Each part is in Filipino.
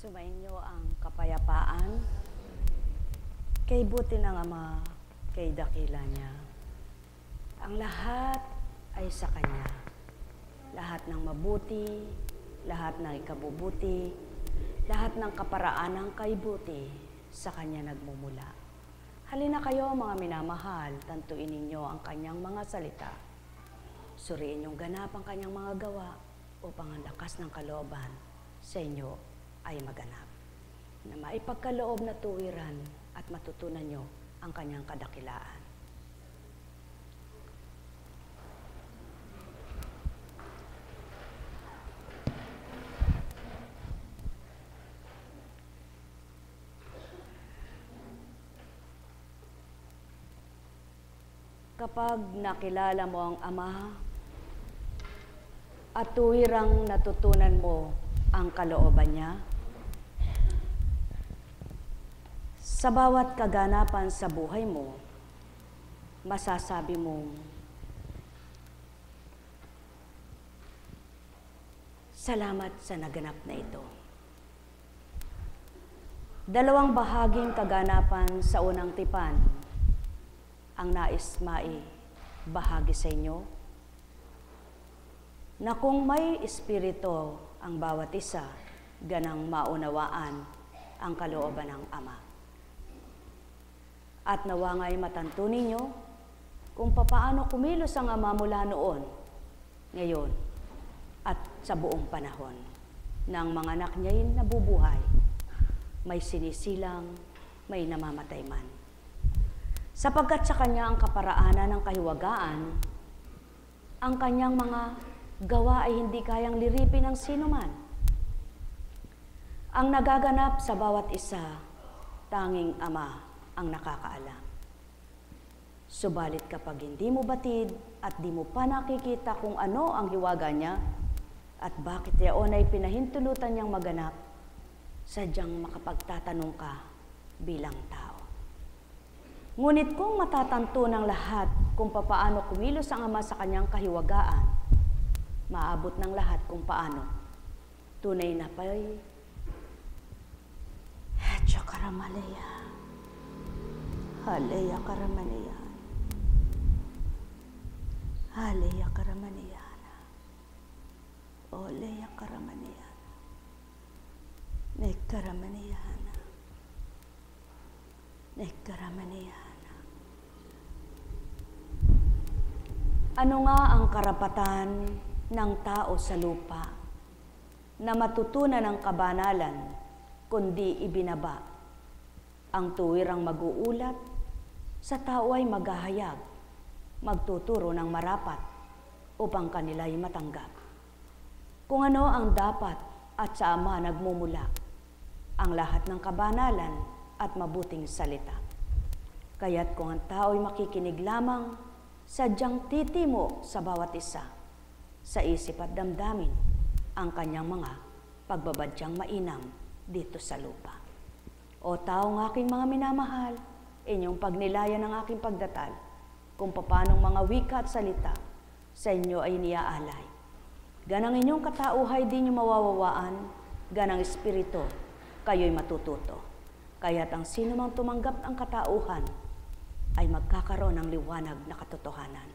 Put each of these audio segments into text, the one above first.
Sumainyo ang kapayapaan, kay buti ng Ama, kay dakila niya. Ang lahat ay sa Kanya. Lahat ng mabuti, lahat ng ikabubuti, lahat ng kaparaanang kaibuti, sa Kanya nagmumula. Halina kayo mga minamahal, tantuin ninyo ang Kanyang mga salita. Suriin niyong ganap ang Kanyang mga gawa upang ang lakas ng kalooban sa inyo ay maganap, na maipagkaloob na tuwiran at matutunan nyo ang Kanyang kadakilaan. Kapag nakilala mo ang Ama at tuwirang natutunan mo ang kalooban niya, sa bawat kaganapan sa buhay mo, masasabi mong, salamat sa naganap na ito. Dalawang bahaging kaganapan sa unang tipan ang nais bahagi sa inyo, na kung may espiritu ang bawat isa, ganang maunawaan ang kalooban ng Ama. At nawa nga'y matanto ninyo kung papaano kumilos ang Ama mula noon, ngayon, at sa buong panahon ng mga anak niya'y nabubuhay, may sinisilang, may namamatay man. Sapagkat sa Kanya ang kaparaanan ng kahiwagaan, ang Kanyang mga gawa ay hindi kayang liripin ng sinuman. Ang nagaganap sa bawat isa, tanging Ama ang nakakaalam. Subalit kapag hindi mo batid at di mo pa nakikita kung ano ang hiwaga niya at bakit yaon ay pinahintulutan niyang maganap, sadyang makapagtatanong ka bilang tao. Ngunit kung matatanto ng lahat kung papaano kumilos ang Ama sa Kanyang kahiwagaan, maabot ng lahat kung paano tunay na pa'y Hecha Karamalaya. Haleya Karamanaya. Haleya Karamanayana. Oleya Karamanayana. Nekaramanayana. Nekaramanayana. Ano nga ang karapatan ng tao sa lupa na matutunan ng kabanalan kundi ibinaba ang tuwirang mag-uulat, sa tao ay maghahayag, magtuturo ng marapat upang kanila'y matanggap. Kung ano ang dapat at sa Ama nagmumula, ang lahat ng kabanalan at mabuting salita. Kaya't kung ang tao ay makikinig lamang, sadyang titimo sa bawat isa, sa isip at damdamin, ang kanyang mga pagbabadyang mainam dito sa lupa. O taong aking mga minamahal, inyong pagnilayan ng aking pagdatal, kung papanong mga wika at salita sa inyo ay niaalay. Ganang inyong katauhay di nyo mawawawaan, ganang espiritu, kayo'y matututo. Kaya't ang sino mang tumanggap ang katauhan ay magkakaroon ng liwanag na katotohanan.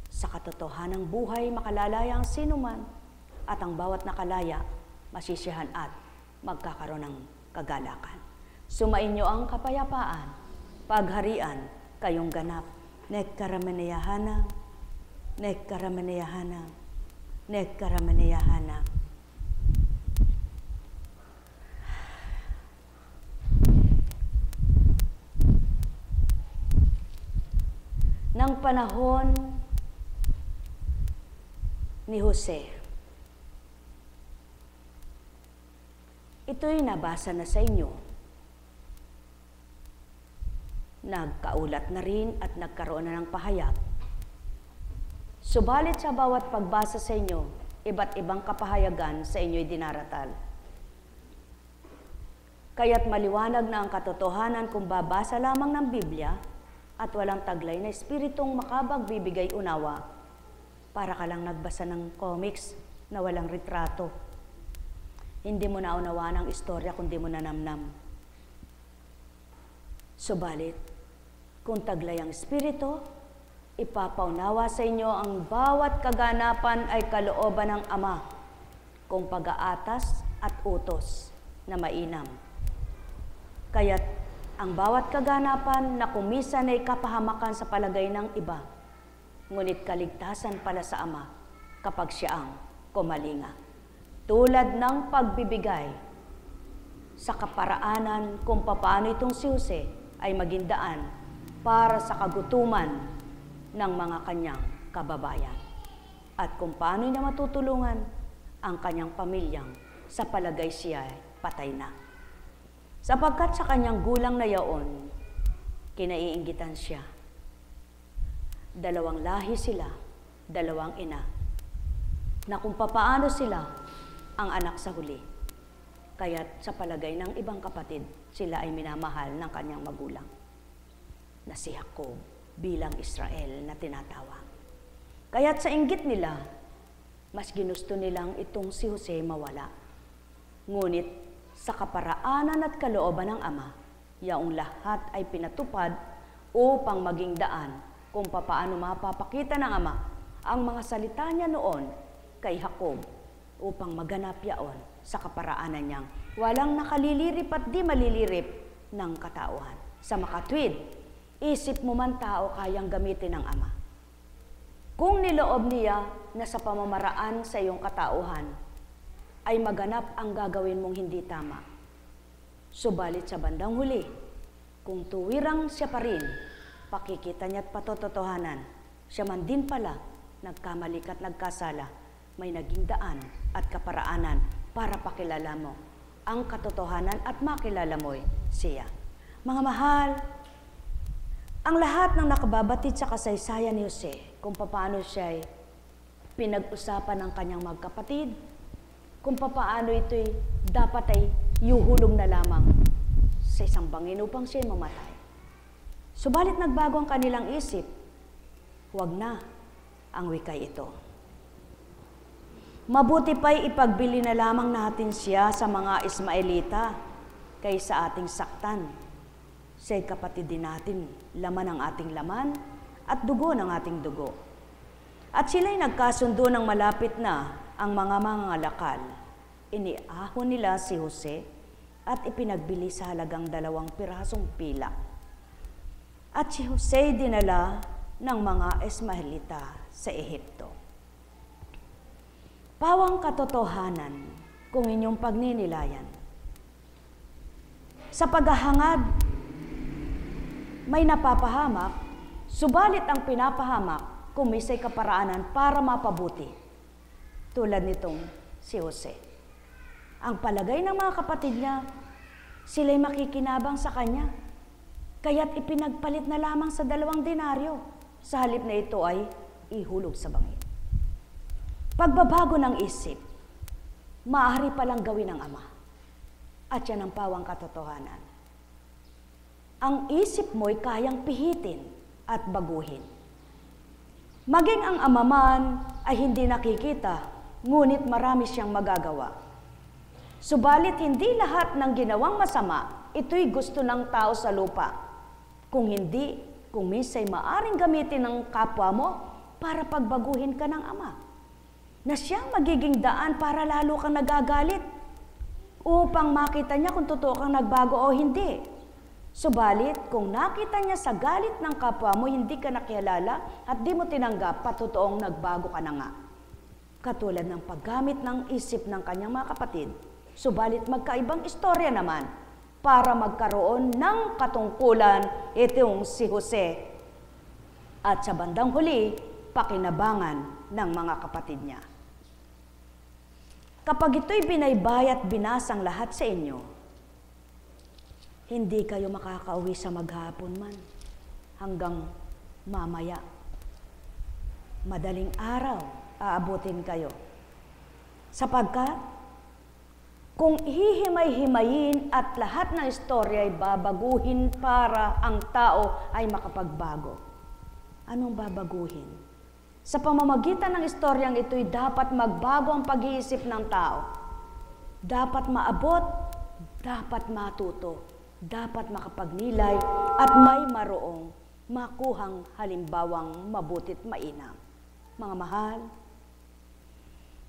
Sa katotohanang buhay makalalaya ang sino man, at ang bawat nakalaya masisiyahan at magkakaroon ng kagalakan. Sumainyo ang kapayapaan, pagharian, kayong ganap. Nekaramanayahana, nekaramanayahana, nekaramanayahana. Nang panahon ni Jose, ito'y nabasa na sa inyo. Nagkaulat na rin at nagkaroon na ng pahayag. Subalit sa bawat pagbasa sa inyo, iba't ibang kapahayagan sa inyo'y dinaratal. Kaya't maliwanag na ang katotohanan kung babasa lamang ng Biblia at walang taglay na espiritong makapagbibigay unawa, para ka lang nagbasa ng comics na walang retrato. Hindi mo naunawaan ang istorya kung di mo nanamnam. Subalit, kung taglay ang Espiritu, ipapaunawa sa inyo ang bawat kaganapan ay kalooban ng Ama, kung pag-aatas at utos na mainam. Kaya't ang bawat kaganapan na kumisan ay kapahamakan sa palagay ng iba, ngunit kaligtasan pala sa Ama kapag siya ang kumalinga. Tulad ng pagbibigay sa kaparaanan kung paano itong si Jose ay maging daan para sa kagutuman ng mga kanyang kababayan at kung paano niya matutulungan ang kanyang pamilyang sa palagay siya ay patay na. Sapagkat sa kanyang gulang na yaon, kinaiinggitan siya. 2 lahi sila, 2 ina, na kung papaano sila ang anak sa huli. Kaya't sa palagay ng ibang kapatid, sila ay minamahal ng kanyang magulang, na si Jacob bilang Israel na tinatawag. Kaya't sa inggit nila, mas ginusto nilang itong si Jose mawala. Ngunit sa kaparaanan at kalooban ng Ama, yaong lahat ay pinatupad upang maging daan kung papaano mapapakita ng Ama ang mga salita niya noon kay Jacob upang maganap yaon sa kaparaanan niyang walang nakalilirip at di malilirip ng katauhan. Sa makatwid, isip mo man tao kayang gamitin ng Ama. Kung niloob niya na sa pamamaraan sa iyong katauhan, ay maganap ang gagawin mong hindi tama. Subalit sa bandang huli, kung tuwirang siya pa rin, pakikita niya at patototohanan, siya man din pala nagkamali at nagkasala, may naging daan at kaparaanan para pakilala mo ang katotohanan at makilala mo'y siya. Mga mahal, ang lahat ng nakababatid sa kasaysayan ni Jose, kung paano siya ay pinag-usapan ng kanyang magkapatid, kung paano ito'y dapat ay yuhulog na lamang sa isang bangin upang siya'y mamatay. Subalit nagbago ang kanilang isip, huwag na ang wikay ito. Mabuti pa'y ipagbili na lamang natin siya sa mga Ismaelita kaysa ating saktan. Siya'y kapatid din natin, laman ang ating laman at dugo ng ating dugo. At sila'y nagkasundo ng malapit na ang mga mangangalakal. Iniahon nila si Jose at ipinagbili sa halagang 2 pirasong pilak. At si Jose dinala ng mga Ismaelita sa Ehipto. Pawang katotohanan kung inyong pagninilayan. Sa paghahangad, may napapahamak, subalit ang pinapahamak kumisay kaparaanan para mapabuti. Tulad nitong si Jose. Ang palagay ng mga kapatid niya, sila'y makikinabang sa kanya. Kaya't ipinagpalit na lamang sa 2 denaryo. Sa halip na ito ay ihulog sa bangin. Pagbabago ng isip, maaari palang gawin ng Ama. At yan ang pawang katotohanan. Ang isip mo'y kayang pihitin at baguhin. Maging ang Ama man ay hindi nakikita, ngunit marami siyang magagawa. Subalit hindi lahat ng ginawang masama, ito'y gusto ng tao sa lupa. Kung hindi, kung minsa'y maaring gamitin ng kapwa mo para pagbaguhin ka ng Ama, na siyang magiging daan para lalo kang nagagalit upang makita niya kung totoo kang nagbago o hindi. Subalit, kung nakita niya sa galit ng kapwa mo, hindi ka nakilala at di mo tinanggap, patotoong nagbago ka na nga. Katulad ng paggamit ng isip ng kanyang mga kapatid, subalit magkaibang istorya naman para magkaroon ng katungkulan itong si Jose. At sa bandang huli, pakinabangan ng mga kapatid niya. Kapag ito'y binaybay at binasang lahat sa inyo, hindi kayo makakauwi sa maghapon man hanggang mamaya. Madaling araw, aabutin kayo. Sapagkat, kung hihimay-himayin at lahat ng istorya ay babaguhin para ang tao ay makapagbago. Anong babaguhin? Sa pamamagitan ng istoryang ito'y dapat magbago ang pag-iisip ng tao. dapat maabot, dapat matuto, dapat makapagnilay at may maroong makuhang halimbawang mabutit mainam. Mga mahal,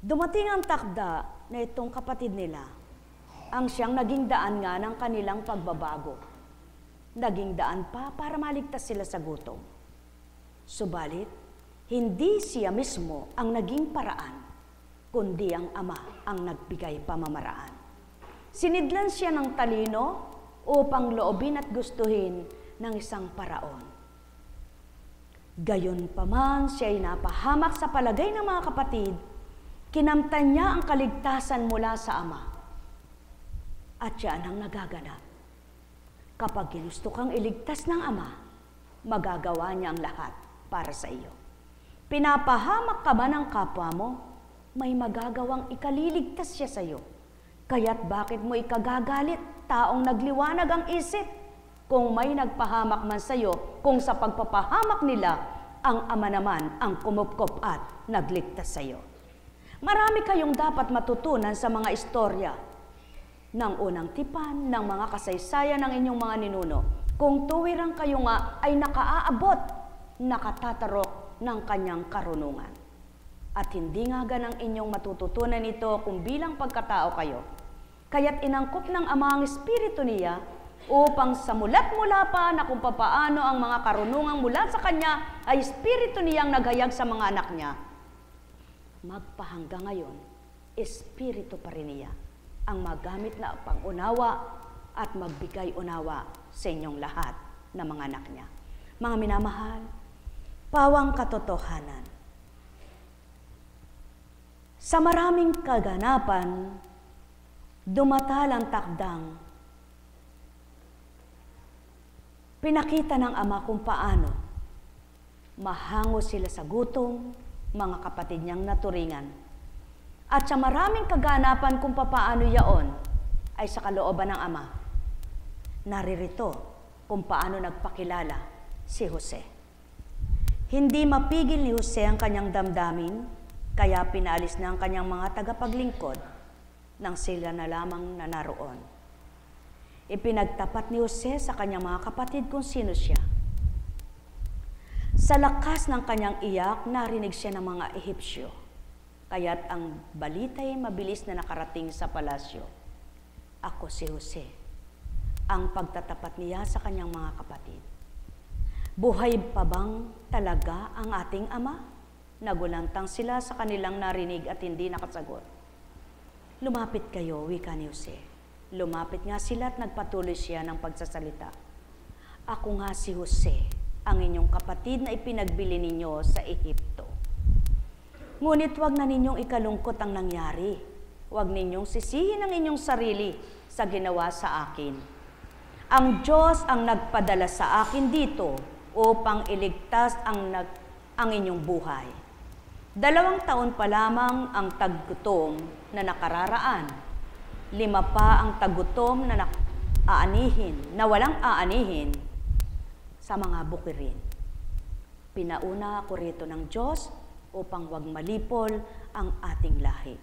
dumating ang takda na itong kapatid nila, ang siyang naging daan nga ng kanilang pagbabago. Naging daan pa para maligtas sila sa gutom. Subalit, hindi siya mismo ang naging paraan, kundi ang Ama ang nagbigay pamamaraan. Sinidlan siya ng talino upang loobin at gustuhin ng isang paraon. Gayon pa man siya'y napahamak sa palagay ng mga kapatid, kinamtan niya ang kaligtasan mula sa Ama. At yan ang nagaganap. Kapag ginusto kang iligtas ng Ama, magagawa niya ang lahat para sa iyo. Pinapahamak ka ba ng kapwa mo, may magagawang ikaliligtas siya sa iyo. Kaya't bakit mo ikagagalit, taong nagliwanag ang isip? Kung may nagpahamak man sa iyo, kung sa pagpapahamak nila, ang Ama naman ang kumupkop at nagligtas sa iyo. Marami kayong dapat matutunan sa mga istorya ng unang tipan, ng mga kasaysayan ng inyong mga ninuno. Kung tuwirang kayo nga ay nakaaabot, nakatatarok ng kanyang karunungan. At hindi nga ganang inyong matututunan ito kung bilang pagkatao kayo. Kaya't inangkop ng Ama ang Espiritu niya upang sa mulat-mula pa na kung papaano ang mga karunungang mula sa Kanya ay Espiritu niyang naghayag sa mga anak niya. Magpahangga ngayon, Espiritu pa rin niya ang magamit na pangunawa at magbigay unawa sa inyong lahat na mga anak niya. Mga minamahal, pawang katotohanan. Sa maraming kaganapan, dumatalang takdang pinakita ng Ama kung paano mahango sila sa gutom, mga kapatid niyang naturingan. At sa maraming kaganapan kung paano yaon ay sa kalooban ng Ama. Naririto kung paano nagpakilala si Jose. Hindi mapigil ni Jose ang kanyang damdamin, kaya pinalis na ang kanyang mga tagapaglingkod nang sila na lamang na naroon. Ipinagtapat ni Jose sa kanyang mga kapatid kung sino siya. Sa lakas ng kanyang iyak, narinig siya ng mga Ehipsyo. Kaya't ang balita'y mabilis na nakarating sa palasyo. Ako si Jose, ang pagtatapat niya sa kanyang mga kapatid. Buhay pa bang talaga ang ating Ama? Nagulantang sila sa kanilang narinig at hindi nakasagot. Lumapit kayo, wika ni Jose. Lumapit nga sila at nagpatuloy siya ng pagsasalita. Ako nga si Jose, ang inyong kapatid na ipinagbili ninyo sa Ehipto. Ngunit huwag na ninyong ikalungkot ang nangyari. Huwag ninyong sisihin ang inyong sarili sa ginawa sa akin. Ang Diyos ang nagpadala sa akin dito upang iligtas ang inyong buhay. 2 taon pa lamang ang taggutom na nakararaan. 5 pa ang taggutom na walang aanihin sa mga bukirin. Pinauna ako rito ng Diyos upang wag malipol ang ating lahi.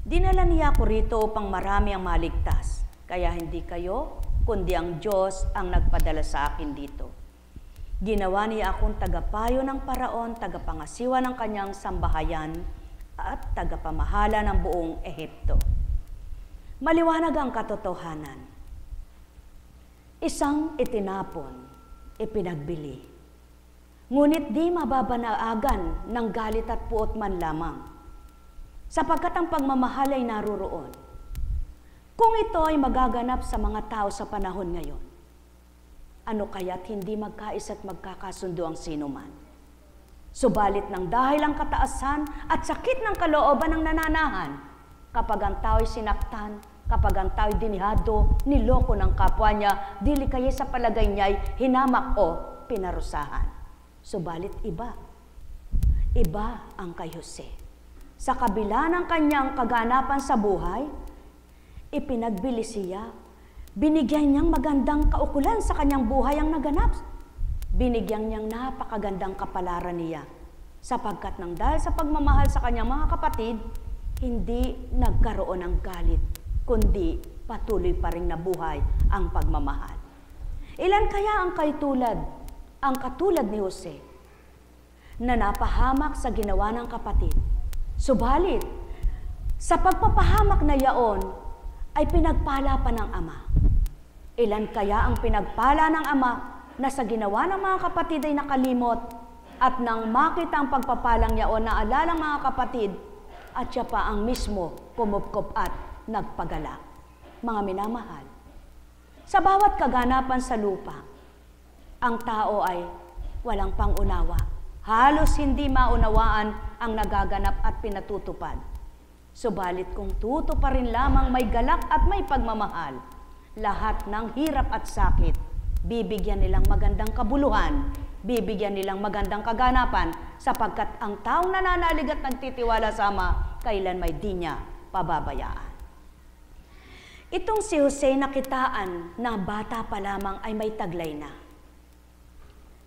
Dinala niya ako rito upang marami ang maligtas, kaya hindi kayo, kundi ang Diyos ang nagpadala sa akin dito. Ginawa niya akong tagapayo ng paraon, tagapangasiwa ng kanyang sambahayan, at tagapamahala ng buong Ehipto. Maliwanag ang katotohanan. Isang itinapon, ipinagbili. Ngunit di mababanaagan ng galit at puot man lamang, sapagkat ang pagmamahal ay naruroon. Kung ito ay magaganap sa mga tao sa panahon ngayon, ano kaya't hindi magkaisa at magkakasundo ang sinuman? Subalit ng dahil ang kataasan at sakit ng kalooban ng nananahan, kapag ang tao'y sinaktan, kapag ang tao'y dinihado, niloko ng kapwa niya, dili kaya sa palagay niya'y hinamak o pinarusahan. Subalit iba ang kay Jose. Sa kabila ng kanyang kaganapan sa buhay, ipinagbili siya. Binigyan niyang magandang kaukulan sa kanyang buhay ang naganap. Binigyan niyang napakagandang kapalaran niya. Sapagkat nang dahil sa pagmamahal sa kanyang mga kapatid, hindi nagkaroon ng galit kundi patuloy pa rin nabuhay ang pagmamahal. Ilan kaya ang katulad ni Jose, na napahamak sa ginawa ng kapatid. Subalit, sa pagpapahamak na yaon, ay pinagpala pa ng ama. Ilan kaya ang pinagpala ng ama na sa ginawa ng mga kapatid ay nakalimot, at nang makita ang pagpapalang yaon na alalang mga kapatid, at siya pa ang mismo kumupkop at nagpagala. Mga minamahal, sa bawat kaganapan sa lupa, ang tao ay walang pangunawa. Halos hindi maunawaan ang nagaganap at pinatutupad. Subalit kung tutuparin lamang may galak at may pagmamahal, lahat ng hirap at sakit, bibigyan nilang magandang kabuluhan, bibigyan nilang magandang kaganapan, sapagkat ang taong nananalig at nagtitiwala sa Ama, kailan may di niya pababayaan. Itong si Jose nakitaan na bata pa lamang ay may taglay na.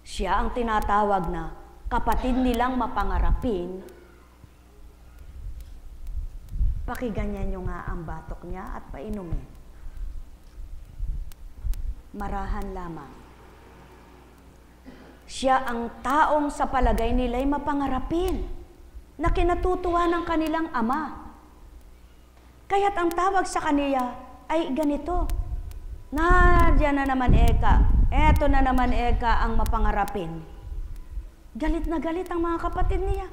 Siya ang tinatawag na kapatid nilang mapangarapin. Pakiganyan nyo nga ang batok niya at painumin. Marahan lamang. Siya ang taong sa palagay nila'y mapangarapin, na kinatutuwa ng kanilang ama. Kaya't ang tawag sa kaniya ay ganito, diyan na naman Eka, eto na naman Eka ang mapangarapin. Galit na galit ang mga kapatid niya,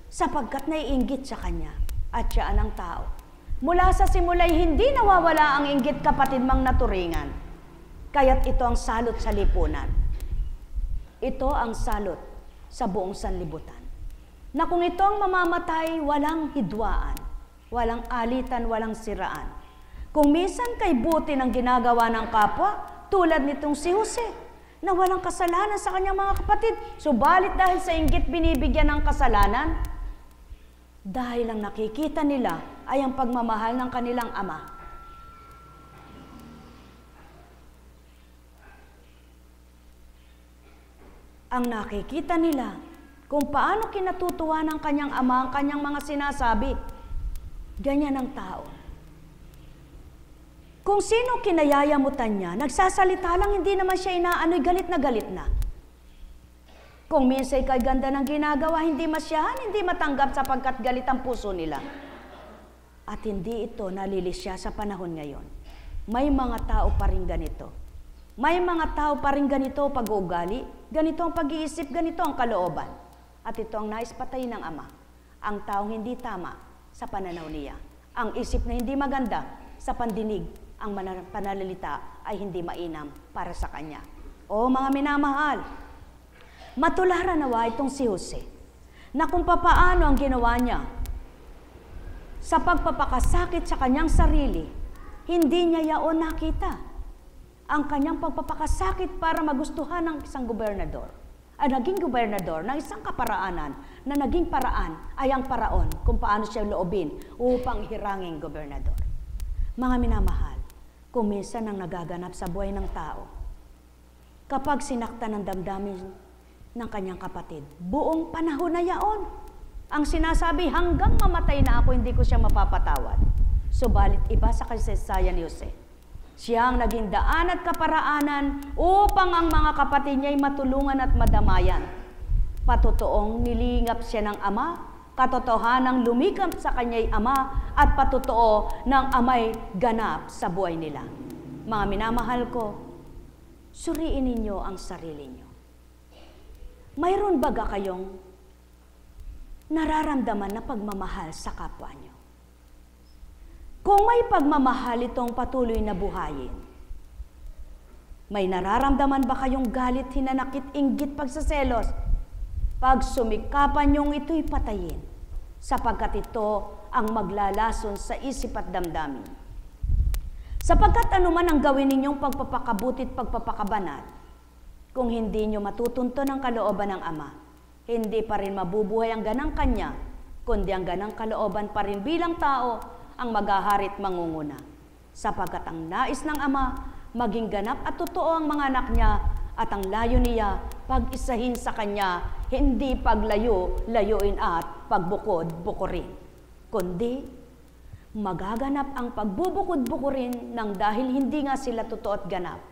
sapagkat naiinggit sa kanya at siya ang tao. Mula sa simula'y hindi nawawala ang inggit kapatid mang naturingan. Kaya't ito ang salot sa lipunan. Ito ang salot sa buong sanlibutan. Na kung ito ang mamamatay, walang hidwaan, walang alitan, walang siraan. Kung minsan kay buti ng ginagawa ng kapwa, tulad nitong si Jose, na walang kasalanan sa kanyang mga kapatid, subalit dahil sa inggit binibigyan ng kasalanan, dahil ang nakikita nila ay ang pagmamahal ng kanilang ama. Ang nakikita nila kung paano kinatutuwa ng kanyang ama ang kanyang mga sinasabi. Ganyan ang tao. Kung sino kinayayamutan niya, nagsasalita lang, hindi naman siya inaano'y galit na galit na. Kung minsan kay ganda ng ginagawa, hindi masyahan, hindi matanggap sapagkat galit ang puso nila. At hindi ito nalilis siya sa panahon ngayon. May mga tao pa rin ganito. May mga tao pa rin ganito pag-uugali, ganito ang pag-iisip, ganito ang kalooban. At ito ang nais patayin ng ama. Ang taong hindi tama sa pananaw niya. Ang isip na hindi maganda sa pandinig, ang pananalita ay hindi mainam para sa kanya. O mga minamahal, matularan nawa itong si Jose, na kung papaano ang ginawa niya sa pagpapakasakit sa kanyang sarili, hindi niya yaon nakita ang kanyang pagpapakasakit para magustuhan ng isang gobernador. Ay naging gobernador ng isang kaparaanan na naging paraan ay ang paraon kung paano siya loobin upang hiranging gobernador. Mga minamahal, kung minsan ang nagaganap sa buhay ng tao, kapag sinaktan ng damdamin ng kanyang kapatid, buong panahon na yaon, ang sinasabi hanggang mamatay na ako, hindi ko siya mapapatawad. Subalit iba sa kasaysayan ni Jose. Siya ang naging daan at kaparaanan upang ang mga kapatid niya'y matulungan at madamayan. Patotoong nilingap siya ng ama, katotohanang lumikap sa kanya'y ama, at patotoo ng amay ganap sa buhay nila. Mga minamahal ko, suriin ninyo ang sarili niyo. Mayroon baga kayong nararamdaman na pagmamahal sa kapwa niyo? Kung may pagmamahal itong patuloy na buhayin, may nararamdaman ba kayong galit, hinanakit, inggit, pagsaselos? Pag sumikapan niyong ito'y patayin, sapagkat ito ang maglalason sa isip at damdamin. Sapagkat anuman ang gawin ninyong pagpapakabuti at pagpapakabanal, kung hindi niyo matutunto ng kalooban ng Ama, hindi pa rin mabubuhay ang ganang Kanya, kundi ang ganang kalooban pa rin bilang tao ang maghaharit mangunguna. Sapagkat ang nais ng Ama, maging ganap at totoo ang mga anak niya, at ang layo niya, pag-isahin sa Kanya, hindi paglayo, layuin at pagbukod, bukurin. Kundi, magaganap ang pagbubukod-bukurin ng dahil hindi nga sila totoo at ganap.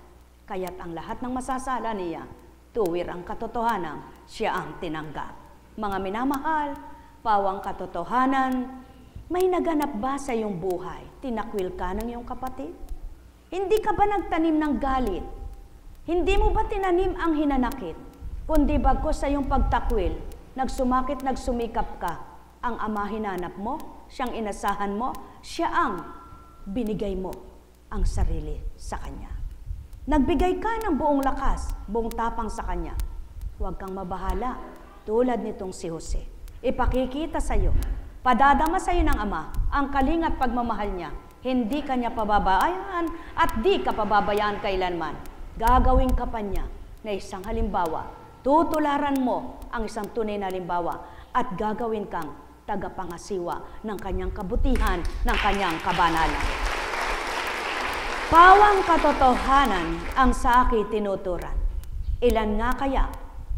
Kaya't ang lahat ng masasala niya, tuwir ang katotohanan, siya ang tinanggap. Mga minamahal, pawang katotohanan, may naganap ba sa iyong buhay? Tinakwil ka ng iyong kapatid? Hindi ka ba nagtanim ng galit? Hindi mo ba tinanim ang hinanakit? Kundi bagkus sa iyong pagtakwil, nagsumakit, nagsumikap ka, ang ama hinanap mo, siyang inasahan mo, siya ang binigay mo ang sarili sa Kanya. Nagbigay ka ng buong lakas, buong tapang sa Kanya. Huwag kang mabahala, tulad nitong si Jose. Ipakikita sa iyo, padadama sa iyo ng Ama, ang kalinga at pagmamahal niya. Hindi Kanya pababayaan at di ka pababayaan kailanman. Gagawin ka pa niya na isang halimbawa. Tutularan mo ang isang tunay na halimbawa at gagawin kang tagapangasiwa ng Kanyang kabutihan, ng Kanyang kabanalan. Pawang katotohanan ang sa akin tinuturan. Ilan nga kaya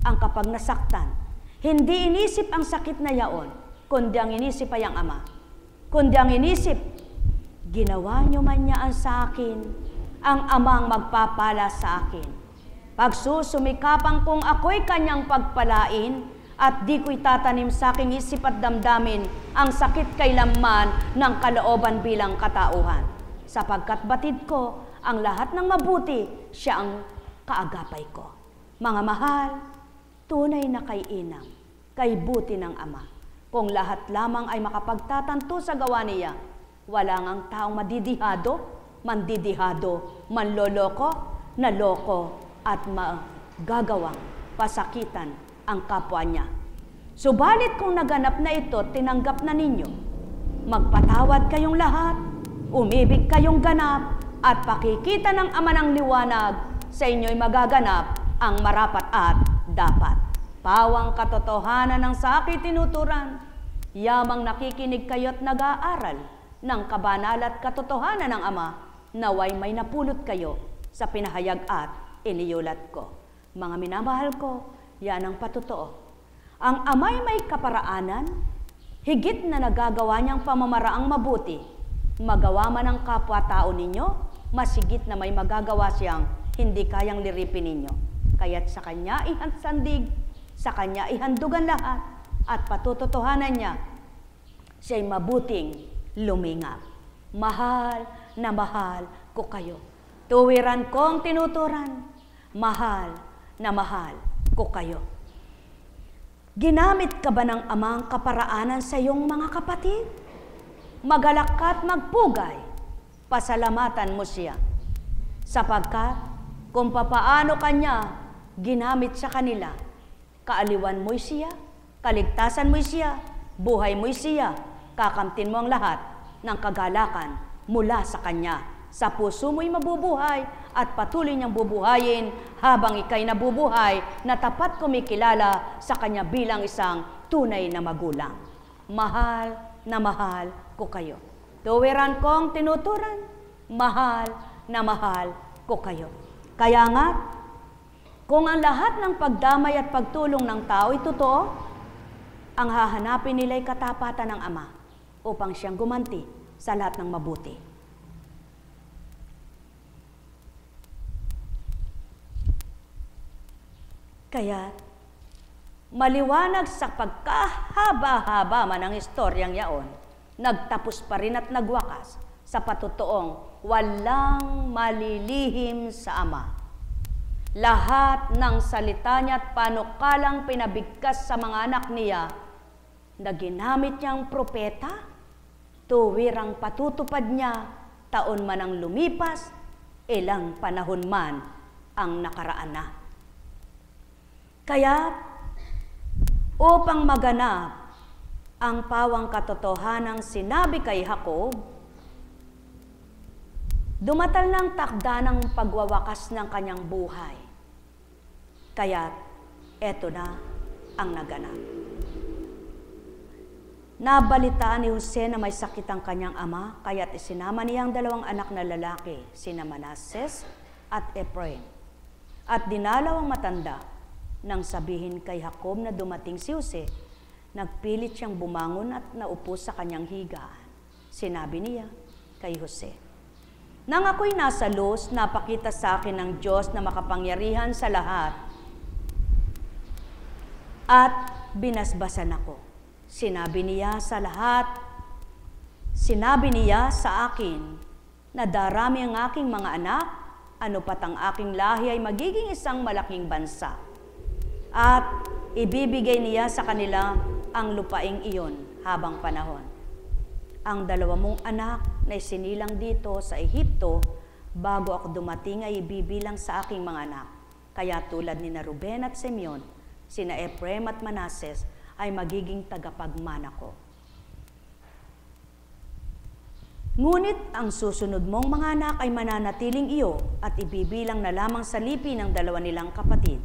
ang kapag nasaktan, hindi inisip ang sakit na yaon, kundi ang inisip ay ang Ama. Kundi ang inisip, ginawa niyo man niya ang sa akin, ang Amang magpapala sa akin. Pagsusumikapan kung ako'y Kanyang pagpalain, at di ko'y tatanim sa aking isip at damdamin ang sakit kailanman ng kalooban bilang katauhan. Sapagkat batid ko ang lahat ng mabuti, siya ang kaagapay ko. Mga mahal, tunay na kay inam, kay buti ng Ama. Kung lahat lamang ay makapagtatanto sa gawa niya, wala ngang taong madidihado, mandidihado, manloloko, naloko, at magagawang pasakitan ang kapwa niya. Subalit kung naganap na ito, tinanggap na ninyo, magpatawad kayong lahat, umibig kayong ganap, at pakikita ng Ama ng liwanag, sa inyo'y magaganap ang marapat at dapat. Pawang katotohanan ng sa akin tinuturan, yamang nakikinig kayo't nag-aaral ng kabanal at katotohanan ng Ama, naway may napulot kayo sa pinahayag at iniulat ko. Mga minamahal ko, yan ang patotoo. Ang Ama'y may kaparaanan, higit na nagagawa niyang pamamaraang mabuti. Magawa man ang kapwa-tao ninyo, masigit na may magagawa siyang hindi kayang liripin ninyo. Kaya't sa Kanya ihansandig, sa Kanya ihandugan lahat, at patutotohanan niya, siya'y mabuting lumingap. Mahal na mahal ko kayo. Tuwiran kong tinuturan, mahal na mahal ko kayo. Ginamit ka ba ng Amang kaparaanan sa iyong mga kapatid? Magalak ka at magpugay, pasalamatan mo siya. Sapagkat kung papaano Kanya ginamit sa kanila, kaaliwan mo'y siya, kaligtasan mo'y siya, buhay mo'y siya, kakamtin mo ang lahat ng kagalakan mula sa Kanya. Sa puso mo'y mabubuhay at patuloy niyang bubuhayin habang ika'y nabubuhay na tapat kumikilala sa Kanya bilang isang tunay na magulang. Mahal na mahal ko kayo. Tuwiran kong tinuturan, mahal na mahal ko kayo. Kaya nga, kung ang lahat ng pagdamay at pagtulong ng tao ay totoo, ang hahanapin nila'y katapatan ng Ama upang siyang gumanti sa lahat ng mabuti. Kaya, maliwanag sa pagkahaba-haba man ang istoryang yaon, nagtapos pa rin at nagwakas sa patutoong walang malilihim sa Ama. Lahat ng salita niya at panukalang pinabigkas sa mga anak niya na ginamit niyang propeta, tuwirang patutupad niya, taon man ang lumipas, ilang panahon man ang nakaraan na. Kaya, upang maganap ang pawang katotohanang sinabi kay Jacob, dumatal ng takda ng pagwawakas ng kanyang buhay. Kaya, eto na ang naganap. Nabalitaan ni Jose na may sakit ang kanyang ama, kaya't isinama niya ang dalawang anak na lalaki, sina Manases at Ephraim. At dinalaw ang matanda. Nang sabihin kay Jacob na dumating si Jose, nagpilit siyang bumangon at naupo sa kanyang higaan. Sinabi niya kay Jose, "Nang ako'y nasa Luz, napakita sa akin ng Diyos na makapangyarihan sa lahat at binasbasan ako. Sinabi niya sa akin na darami ang aking mga anak, ano pat ang aking lahi ay magiging isang malaking bansa. At ibibigay niya sa kanila ang lupaing iyon habang panahon. Ang 2 mong anak na isinilang dito sa Ehipto, bago ako dumating ay ibibilang sa aking mga anak. Kaya tulad ni Ruben at Simeon, sina Ephraim at Manases ay magiging tagapagmana ko. Ngunit ang susunod mong mga anak ay mananatiling iyo at ibibilang na lamang sa lipi ng 2 nilang kapatid.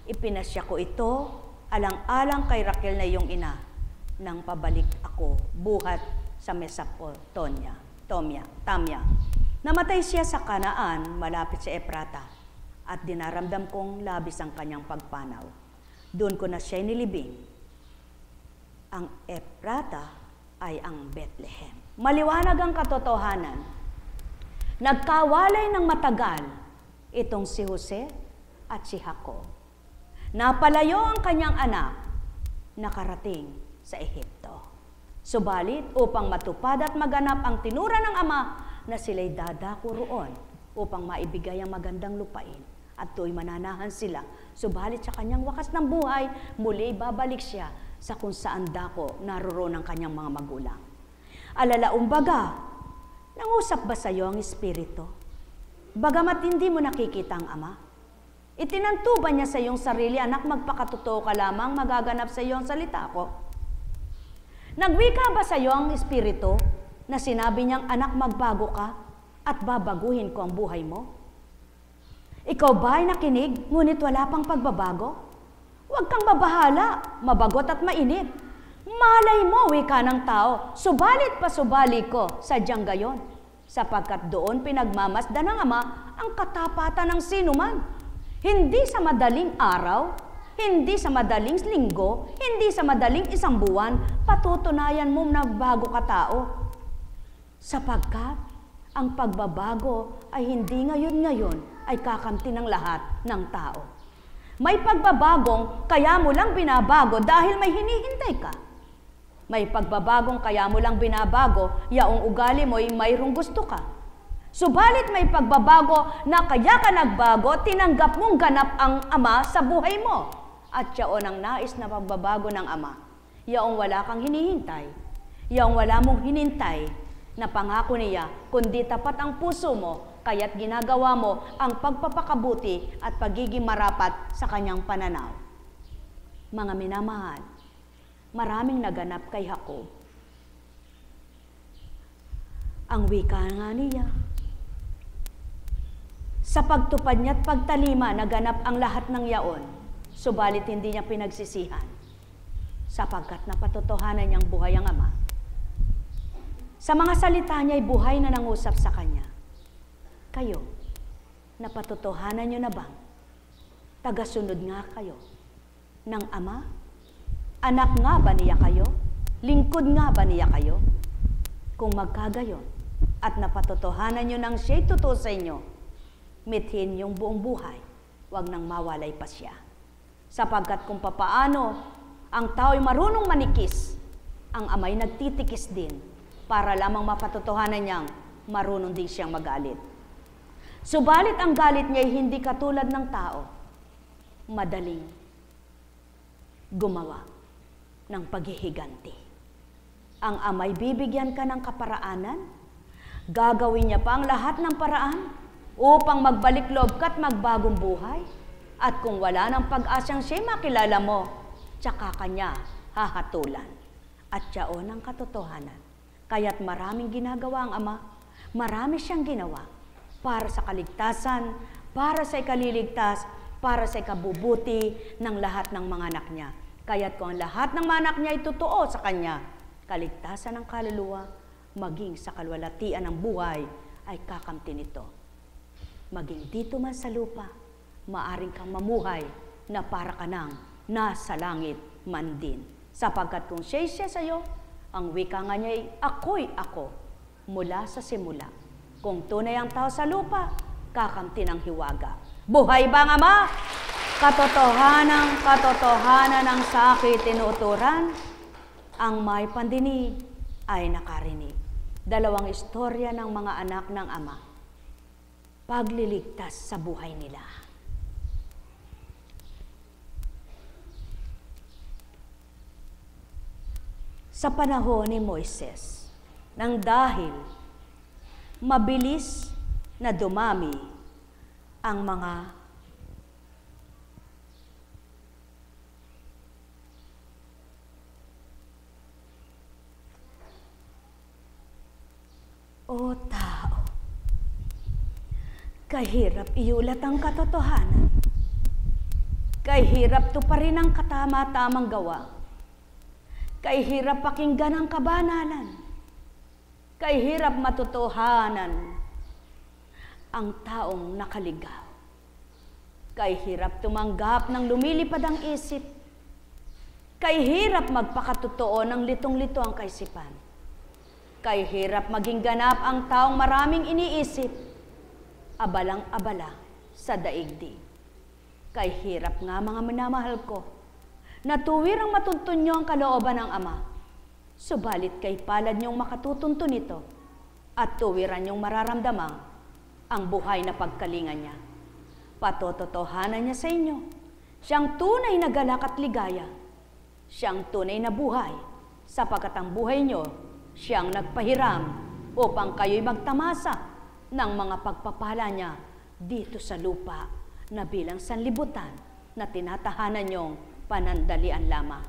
Ipinasya ko ito alang-alang kay Raquel na iyong ina nang pabalik ako buhat sa Mesopotamia. Namatay siya sa Kanaan malapit sa Efrata at dinaramdam kong labis ang kanyang pagpanaw. Doon ko na siya nilibing. Ang Efrata ay ang Bethlehem." Maliwanag ang katotohanan. Nagkawalay ng matagal itong si Jose at si Jacob. Napalayo ang kanyang anak, nakarating sa Ehipto. Subalit upang matupad at maganap ang tinura ng ama na sila'y dadako roon upang maibigay ang magandang lupain at tu'y mananahan sila. Subalit sa kanyang wakas ng buhay, muli babalik siya sa kung saan dako naroon ang kanyang mga magulang. Alalaumbaga, nangusap ba sa iyo ang Espiritu? Bagamat hindi mo nakikita ang Ama, itinanto ba niya sa iyong sarili, "Anak, magpakatotoo ka lamang, magaganap sa iyo ang salita ko"? Nagwika ba sa iyo ang Espiritu na sinabi niyang, "Anak, magbago ka at babaguhin ko ang buhay mo"? Ikaw ba ay nakinig, ngunit wala pang pagbabago? Huwag kang mabahala, mabagot at mainit. Malay mo, wika ng tao, subalit pasubali ko, sadyang gayon. Sapagkat doon pinagmamasdan ng Ama ang katapatan ng sinuman. Hindi sa madaling araw, hindi sa madaling linggo, hindi sa madaling isang buwan, patutunayan mo na bago ka tao. Sapagkat ang pagbabago ay hindi ngayon ay kakamti ng lahat ng tao. May pagbabagong kaya mo lang binabago dahil may hinihintay ka. May pagbabagong kaya mo lang binabago, yaong ugali mo'y mayroong gusto ka. Subalit may pagbabago na kaya ka nagbago, tinanggap mong ganap ang Ama sa buhay mo. At yaon ang nais na pagbabago ng Ama. Yaong wala kang hinihintay, yaong wala mong hinintay na pangako niya, kundi tapat ang puso mo, kaya't ginagawa mo ang pagpapakabuti at pagiging marapat sa kanyang pananaw. Mga minamahal, maraming naganap kay Jacob. Ang wika nga niya, sa pagtupad niya at pagtalima, naganap ang lahat ng yaon, subalit hindi niya pinagsisihan, sapagkat napatotohanan niyang buhay ang Ama. Sa mga salita niya ay buhay na nangusap sa kanya. Kayo, napatotohanan niyo na bang tagasunod nga kayo ng Ama? Anak nga ba niya kayo? Lingkod nga ba niya kayo? Kung magkagayon at napatotohanan nyo nang siya'y totoo sa inyo, mithin yung buong buhay, wag nang mawalay pa siya. Sapagkat kung papaano ang tao'y marunong manikis, ang Ama'y nagtitikis din para lamang mapatotohanan niyang marunong din siyang magalit. Subalit ang galit niya ay hindi katulad ng tao, madaling gumawa ng paghihiganti. Ang Ama'y bibigyan ka ng kaparaanan, gagawin niya pa ang lahat ng paraan upang magbalik loob ka at magbagong buhay. At kung wala ng pag-asyang siya'y makilala mo, tsaka kanya hahatulan. At yaon ang katotohanan. Kaya't maraming ginagawa ang Ama, marami siyang ginawa para sa kaligtasan, para sa ikaliligtas, para sa ikabubuti ng lahat ng mga anak niya. Kaya't kung ang lahat ng mga anak niya ay totoo sa kanya, kaligtasan ng kaluluwa, maging sa kalwalatian ng buhay, ay kakamti nito. Maging dito man sa lupa, maaring kang mamuhay na para ka nang nasa langit man din. Sapagkat kung siya sa iyo, Ang wika nga niya ay, ako'y ako, mula sa simula. Kung tunay ang tao sa lupa, kakamti ng hiwaga. Buhay ba nga ma? Katotohanan ng sa akin tinuturan, ang may pandinig ay nakarinig. Dalawang istorya ng mga anak ng ama. Pagliligtas sa buhay nila. Sa panahon ni Moises, nang dahil mabilis na dumami ang mga o tao, kahirap iulat ang katotohanan, kahirap tuparin ang katama-tamang gawa, kahirap pakinggan ang kabanalan, kahirap matotohanan ang taong nakaligaw, kahirap tumanggap ng lumilipad ang isip, kahirap magpakatotoo ng litong-lito ang kaisipan, kahirap maging ganap ang taong maraming iniisip, abalang-abala sa daigdig. Kahirap nga mga minamahal ko, na tuwirang matuntun niyo ang kalooban ng Ama, subalit kay palad niyong makatutunto nito at tuwiran niyong mararamdamang ang buhay na pagkalinga niya. Patototohanan niya sa inyo, siyang tunay na galak at ligaya, siyang tunay na buhay, sapagkat ang buhay niyo siyang nagpahiram upang kayo'y magtamasa ng mga pagpapala niya dito sa lupa na bilang sanlibutan na tinatahanan niyong panandalian lamang.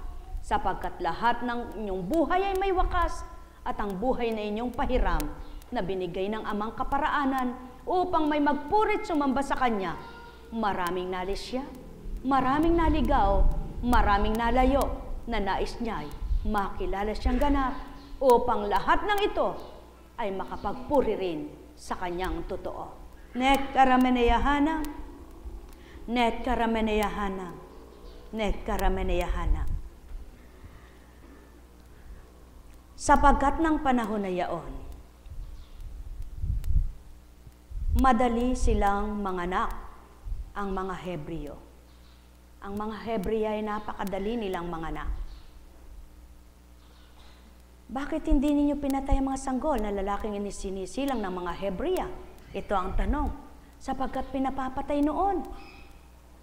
Sapagkat lahat ng inyong buhay ay may wakas at ang buhay na inyong pahiram na binigay ng Amang kaparaanan upang may magpurit sumamba sa Kanya. Maraming nalis siya, maraming naligaw, maraming nalayo na nais niya'y makilala siyang ganap upang lahat ng ito ay makapagpuri rin sa Kanyang totoo. Nek karameneyahana, nek karameneyahana, nek karameneyahana. Sapagkat ng panahon na yaon, madali silang manganak ang mga Hebreo. Ang mga Hebreo ay napakadali nilang manganak. Bakit hindi ninyo pinatay ang mga sanggol na lalaking inisinisilang ng mga Hebreo? Ito ang tanong, sapagkat pinapapatay noon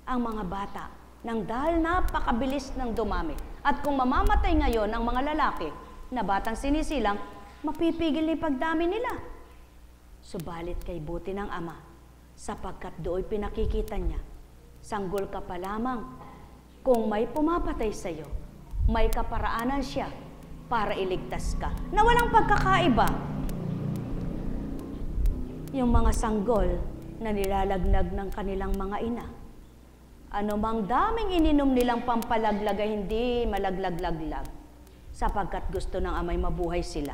ang mga bata nang dahil napakabilis ng dumami. At kung mamamatay ngayon ang mga lalaki na batang sinisilang, mapipigil na pagdami nila. Subalit kay buti ng Ama, sapagkat do'y pinakikita niya, sanggol ka pa lamang, kung may pumapatay sa iyo, may kaparaanan siya para iligtas ka, na walang pagkakaiba. Yung mga sanggol na nilalagnag ng kanilang mga ina, ano mang daming ininom nilang pampalaglag ay hindi malaglaglag, sapagkat gusto ng Amay mabuhay sila.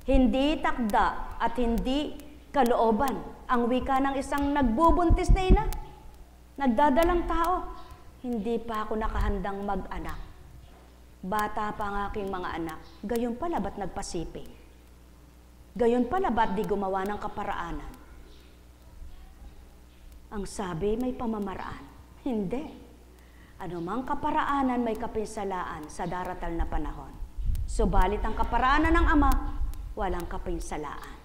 Hindi takda at hindi kalooban ang wika ng isang nagbubuntis na ina, nagdadalang tao. Hindi pa ako nakahandang mag-anak. Bata pa ang aking mga anak, gayon pala ba't nagpasiping? Gayon pala ba't di gumawa ng kaparaanan? Ang sabi, may pamamaraan. Hindi. Anumang kaparaanan may kapinsalaan sa daratal na panahon. Subalit ang kaparaanan ng Ama, walang kapinsalaan.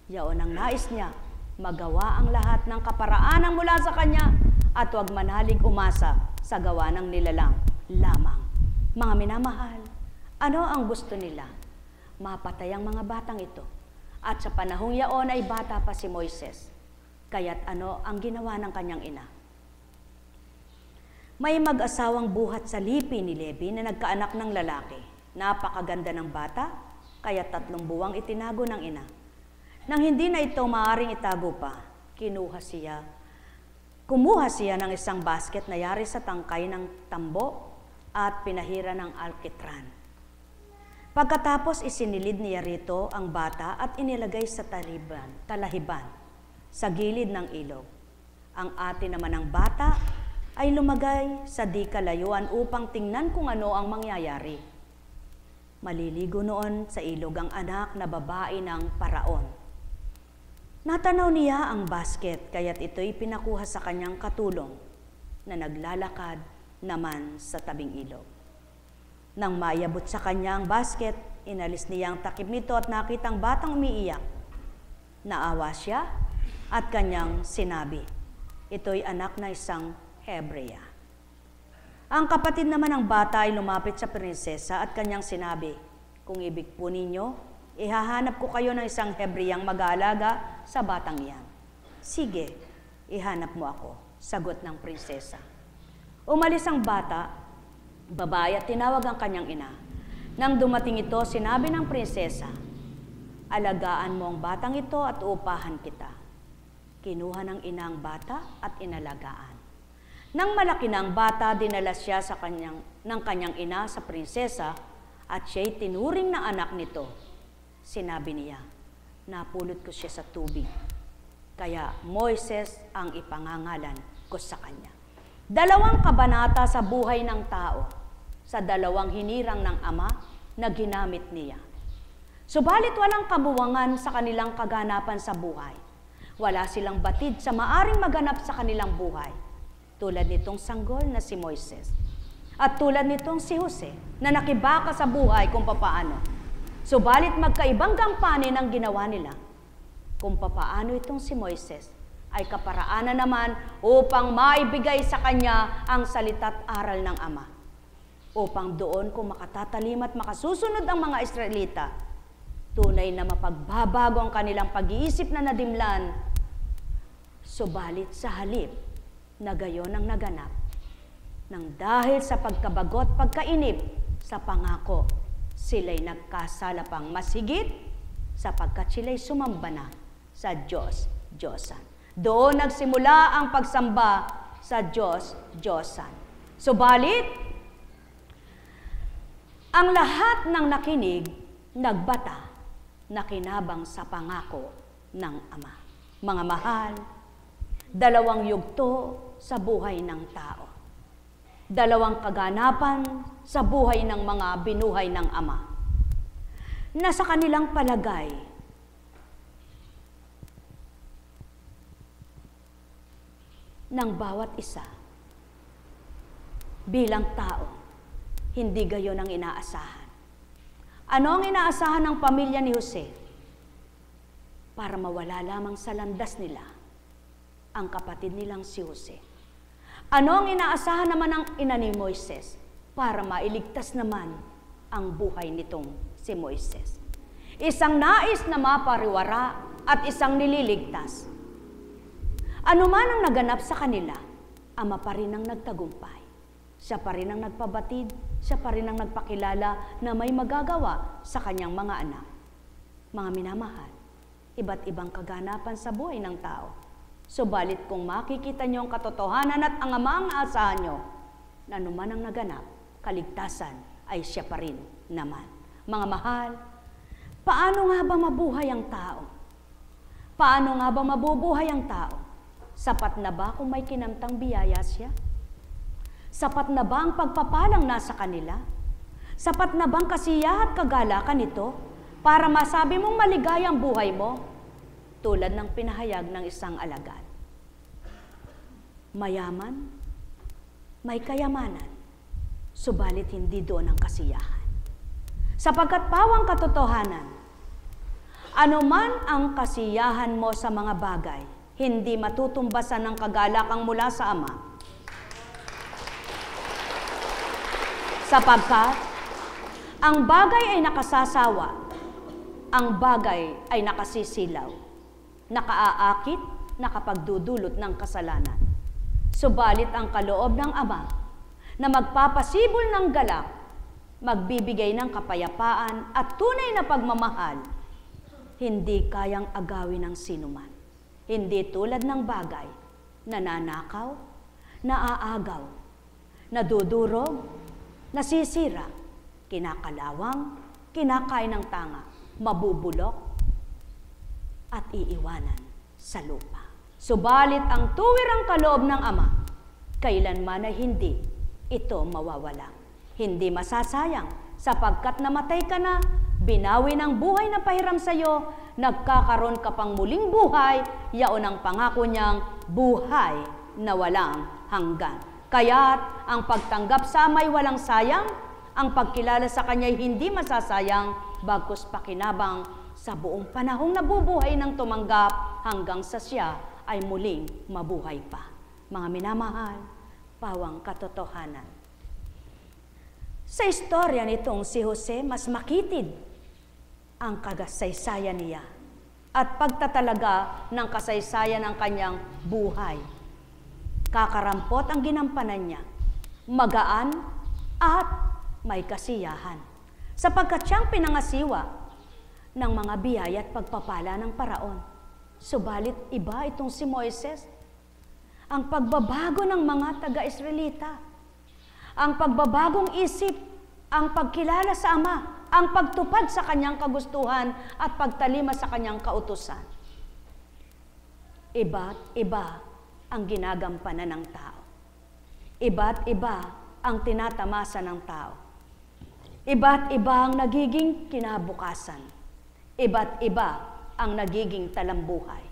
Yaon ang nais niya, magawa ang lahat ng kaparaanan mula sa Kanya at huwag manalig umasa sa gawa ng nilalang lamang. Mga minamahal, ano ang gusto nila? Mapatay ang mga batang ito. At sa panahong yaon ay bata pa si Moises. Kaya't ano ang ginawa ng kanyang ina? May mag-asawang buhat sa lipi ni Levi na nagkaanak ng lalaki. Napakaganda ng bata, kaya 3 buwang itinago ng ina. Nang hindi na ito maaaring itago pa, kumuha siya ng isang basket na yari sa tangkay ng tambo at pinahira ng alkitran. Pagkatapos isinilid niya rito ang bata at inilagay sa talahiban sa gilid ng ilog. Ang ate naman ng bata ay lumagay sa di kalayuan upang tingnan kung ano ang mangyayari. Maliligo noon sa ilog ang anak na babae ng paraon. Natanaw niya ang basket, kaya't ito'y pinakuha sa kanyang katulong na naglalakad naman sa tabing ilog. Nang maayabot sa kanyang basket, inalis niya ang takip nito at nakita ang batang umiiyak. Naawa siya at kanyang sinabi, ito'y anak na isang Hebrea. Ang kapatid naman ng bata ay lumapit sa prinsesa at kanyang sinabi, kung ibig po ninyo, ihahanap ko kayo ng isang Hebreyang mag-aalaga sa batang iyan. Sige, ihanap mo ako, sagot ng prinsesa. Umalis ang bata, babae at tinawag ang kanyang ina. Nang dumating ito, sinabi ng prinsesa, alagaan mo ang batang ito at uupahan kita. Kinuha ng ina ang bata at inalagaan. Nang malaki na ang bata, dinala siya ng kanyang ina sa prinsesa at siya'y tinuring na anak nito. Sinabi niya, napulot ko siya sa tubig, kaya Moises ang ipangangalan ko sa kanya. 2 kabanata sa buhay ng tao, sa 2 hinirang ng ama na ginamit niya. Subalit walang kabuwangan sa kanilang kaganapan sa buhay. Wala silang batid sa maaring maganap sa kanilang buhay. Tulad nitong sanggol na si Moises. At tulad nitong si Jose na nakibaka sa buhay kung papaano. Subalit magkaibang gampanin ang ginawa nila. Kung papaano itong si Moises ay kaparaanan naman upang maibigay sa kanya ang salita't aral ng Ama. Upang doon kung makatatalim at makasusunod ang mga Israelita, tunay na mapagbabago ang kanilang pag-iisip na nadimlan. Subalit sa halip, na gayon ang naganap, nang dahil sa pagkabagot, pagkainip sa pangako, sila'y nagkasala pang masigit sapagkat sila'y sumamba na sa Diyos-Diyosan. Doon nagsimula ang pagsamba sa Diyos-Diyosan. Subalit, ang lahat ng nakinig, nagbata, nakinabang sa pangako ng Ama. Mga mahal, 2 yugto sa buhay ng tao. 2 kaganapan sa buhay ng mga binuhay ng Ama. Na sa kanilang palagay, ng bawat isa, bilang tao, hindi gayon ang inaasahan. Ano ang inaasahan ng pamilya ni Jose? Para mawala lamang sa landas nila ang kapatid nilang si Jose. Ano ang inaasahan naman ng ina ni Moises? Para mailigtas naman ang buhay nitong si Moises. Isang nais na mapariwara at isang nililigtas. Ano man ang naganap sa kanila, Ama pa rin ang nagtagumpay. Siya pa rin ang nagpabatid, siya pa rin ang nagpakilala na may magagawa sa kanyang mga anak. Mga minamahal, iba't ibang kaganapan sa buhay ng tao. Subalit kung makikita niyo ang katotohanan at ang Ama ang aasahan niyo, na anuman ang naganap, kaligtasan ay siya pa rin naman. Mga mahal, paano nga ba mabuhay ang tao? Paano nga ba mabubuhay ang tao? Sapat na ba kung may kinamtang biyaya siya? Sapat na ba ang pagpapalang nasa kanila? Sapat na bang kasiya at kagalakan nito para masabi mong maligaya ang buhay mo? Tulad ng pinahayag ng isang alagad. Mayaman, may kayamanan, subalit hindi doon ang kasiyahan. Sapagkat pawang katotohanan, anuman ang kasiyahan mo sa mga bagay, hindi matutumbasan ng kagalakang mula sa Ama. Sapagkat ang bagay ay nakasasawa, ang bagay ay nakasisilaw, nakaaakit, nakapagdudulot ng kasalanan. Subalit ang kaloob ng Ama na magpapasibol ng galak, magbibigay ng kapayapaan at tunay na pagmamahal, hindi kayang agawin ng sinuman. Hindi tulad ng bagay, nananakaw, naaagaw, nadudurog, nasisira, kinakalawang, kinakain ng tanga, mabubulok, at iiwanan sa lupa. Subalit ang tuwirang kaloob ng Ama, kailanman ay hindi ito mawawala. Hindi masasayang sapagkat namatay ka na, binawi ng buhay na pahiram sa iyo, nagkakaroon ka pang muling buhay, yaon ang pangako niyang buhay na walang hanggan. Kaya't ang pagtanggap sa Ama ay walang sayang, ang pagkilala sa Kanya ay hindi masasayang, bagkus pakinabang sa buong panahong nabubuhay ng tumanggap hanggang sa siya ay muling mabuhay pa. Mga minamahal, pawang katotohanan. Sa istorya nitong si Jose, mas makitid ang kasaysayan niya at pagtatalaga ng kasaysayan ng kanyang buhay. Kakarampot ang ginampanan niya, magaan at may kasiyahan, sapagkat siyang pinangasiwa ng mga biyaya at pagpapala ng paraon. Subalit iba itong si Moises, ang pagbabago ng mga taga-Israelita, ang pagbabagong isip, ang pagkilala sa Ama, ang pagtupad sa kanyang kagustuhan at pagtalima sa kanyang kautusan. Iba't iba ang ginagampanan ng tao. Iba't iba ang tinatamasa ng tao. Iba't iba ang nagiging kinabukasan. Iba't iba ang nagiging talambuhay.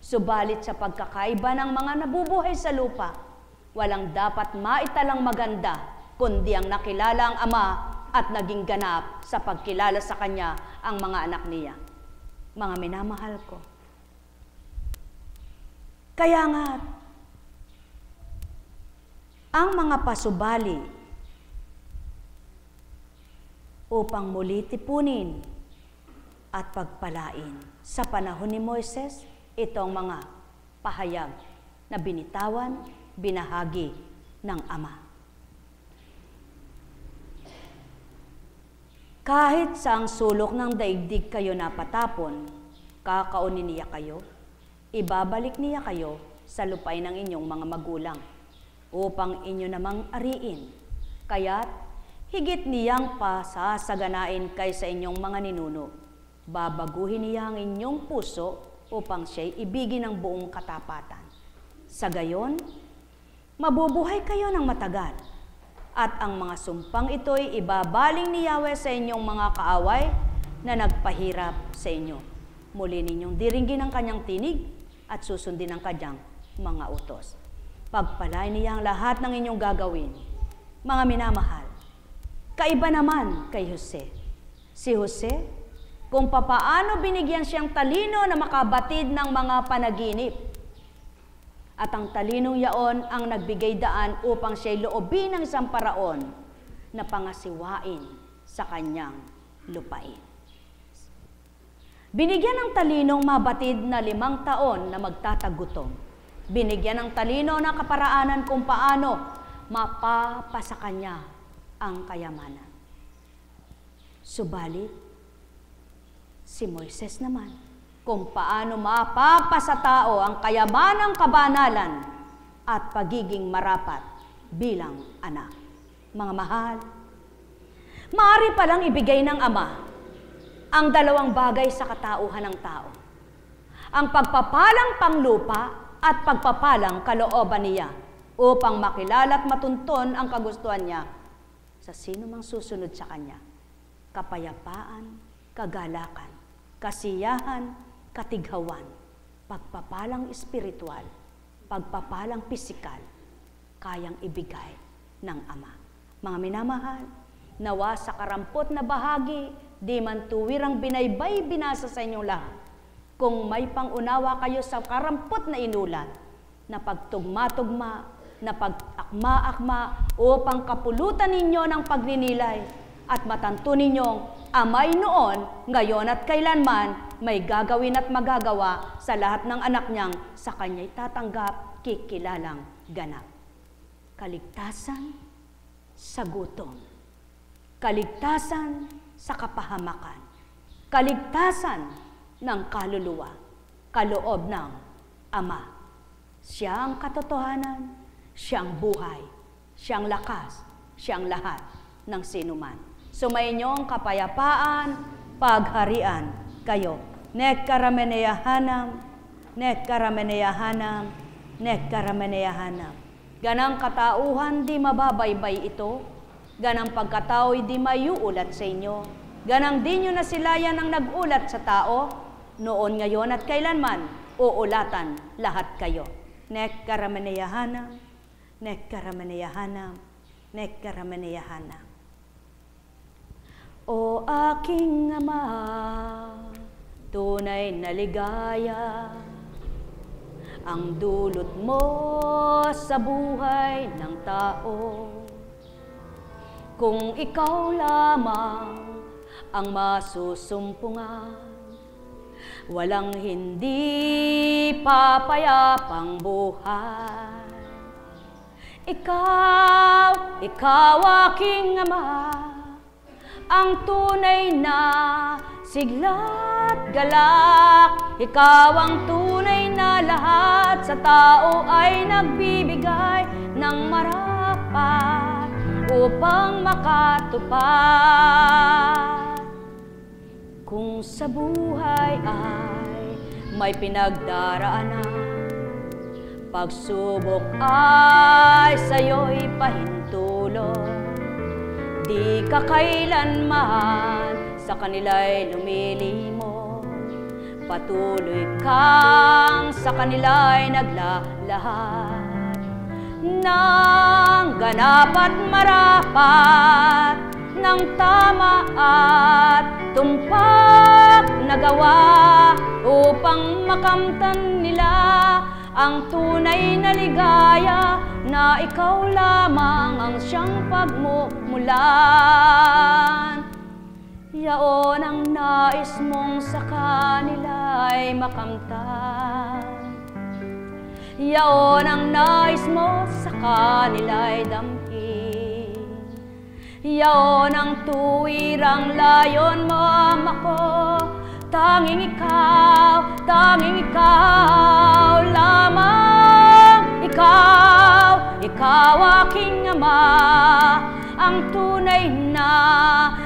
Subalit sa pagkakaiba ng mga nabubuhay sa lupa, walang dapat maitalang maganda, kundi ang nakilala ang Ama at naging ganap sa pagkilala sa Kanya ang mga anak niya. Mga minamahal ko. Kaya nga, ang mga pasubali upang muli tipunin at pagpalain sa panahon ni Moises, itong mga pahayag na binitawan, binahagi ng Ama. Kahit sa ang sulok ng daigdig kayo napatapon, kakaunin niya kayo, ibabalik niya kayo sa lupay ng inyong mga magulang, upang inyo namang ariin. Kaya't higit niyang pasasaganain kaysa inyong mga ninuno. Babaguhin niya ang inyong puso upang siya'y ibigin ng buong katapatan. Sa gayon, mabubuhay kayo ng matagal, at ang mga sumpang ito'y ibabaling ni Yahweh sa inyong mga kaaway na nagpahirap sa inyo. Muli ninyong diringgin ang kanyang tinig at susundin ang kanyang mga utos. Pagpalain niya ang lahat ng inyong gagawin. Mga minamahal, kaiba naman kay Jose. Si Jose, kung papaano binigyan siyang talino na makabatid ng mga panaginip. At ang talinong yaon ang nagbigay daan upang siya'y loobin ng isang paraon na pangasiwain sa kanyang lupain. Binigyan ng talinong mabatid na 5 taon na magtatagutom. Binigyan ng talino na kaparaanan kung paano mapapasa kanya ang kayamanan. Subalit, si Moises naman, kung paano mapapasa tao ang kayamanang kabanalan at pagiging marapat bilang anak. Mga mahal, maaari palang ibigay ng Ama ang 2 bagay sa katauhan ng tao. Ang pagpapalang panglupa at pagpapalang kalooban niya upang makilala at matunton ang kagustuhan niya sa sino mang susunod sa kanya. Kapayapaan, kagalakan, kasiyahan, katighawan, pagpapalang espiritual, pagpapalang pisikal, kayang ibigay ng Ama. Mga minamahal, nawa sa karampot na bahagi, di man tuwirang binaybay binasa sa inyong lahat. Kung may pangunawa kayo sa karampot na inulat, na pagtugma-tugma, na pag-akma-akma, upang kapulutan ninyo ng pagninilay, at matanto ninyong Amay noon, ngayon at kailanman, may gagawin at magagawa sa lahat ng anak niyang sa kanya'y tatanggap, kikilalang ganap. Kaligtasan sa gutom, kaligtasan sa kapahamakan, kaligtasan ng kaluluwa, kaloob ng Ama. Siya ang katotohanan, siyang buhay, siyang lakas, siyang lahat ng sinuman. Sumainyo ang kapayapaan, pagharian kayo. Nekkarameneyahanam, nekkarameneyahanam, nekkarameneyahanam. Ganang katauhan di mababaybay ito, ganang pagkatao'y di may uulat sa inyo. Ganang di nyo na sila yan ang nag-ulat sa tao, noon, ngayon at kailanman, uulatan lahat kayo. Nekkaramaneyahanam, nekkaramaneyahanam, nekkaramaneyahanam. O aking Ama, tunay na ligaya, ang dulot mo sa buhay ng tao. Kung ikaw lamang ang masusumpungan, walang hindi papayapang buhay. Ikaw aking Ama, ang tunay na sigla't galak. Ikaw ang tunay na lahat sa tao ay nagbibigay ng marapat upang makatupad. Kung sa buhay ay may pinagdaraanan, pagsubok ay sa'yo'y pahintulot. Di ka kailanman sa kanila'y lumilimot, patuloy kang sa kanila'y naglalahad ng ganap at marapat, ng tama at tumpak na gawa, upang makamtan nila ang tunay na ligaya, na ikaw lamang ang siyang pagmumulan. Yaon ang nais mong sa kanila'y makamtan. Yaon ang nais mo sa kanila'y damhin. Yaon ang tuwirang layon mo, Ama ko. Tanging ikaw lamang. Ikaw aking Ama, ang tunay na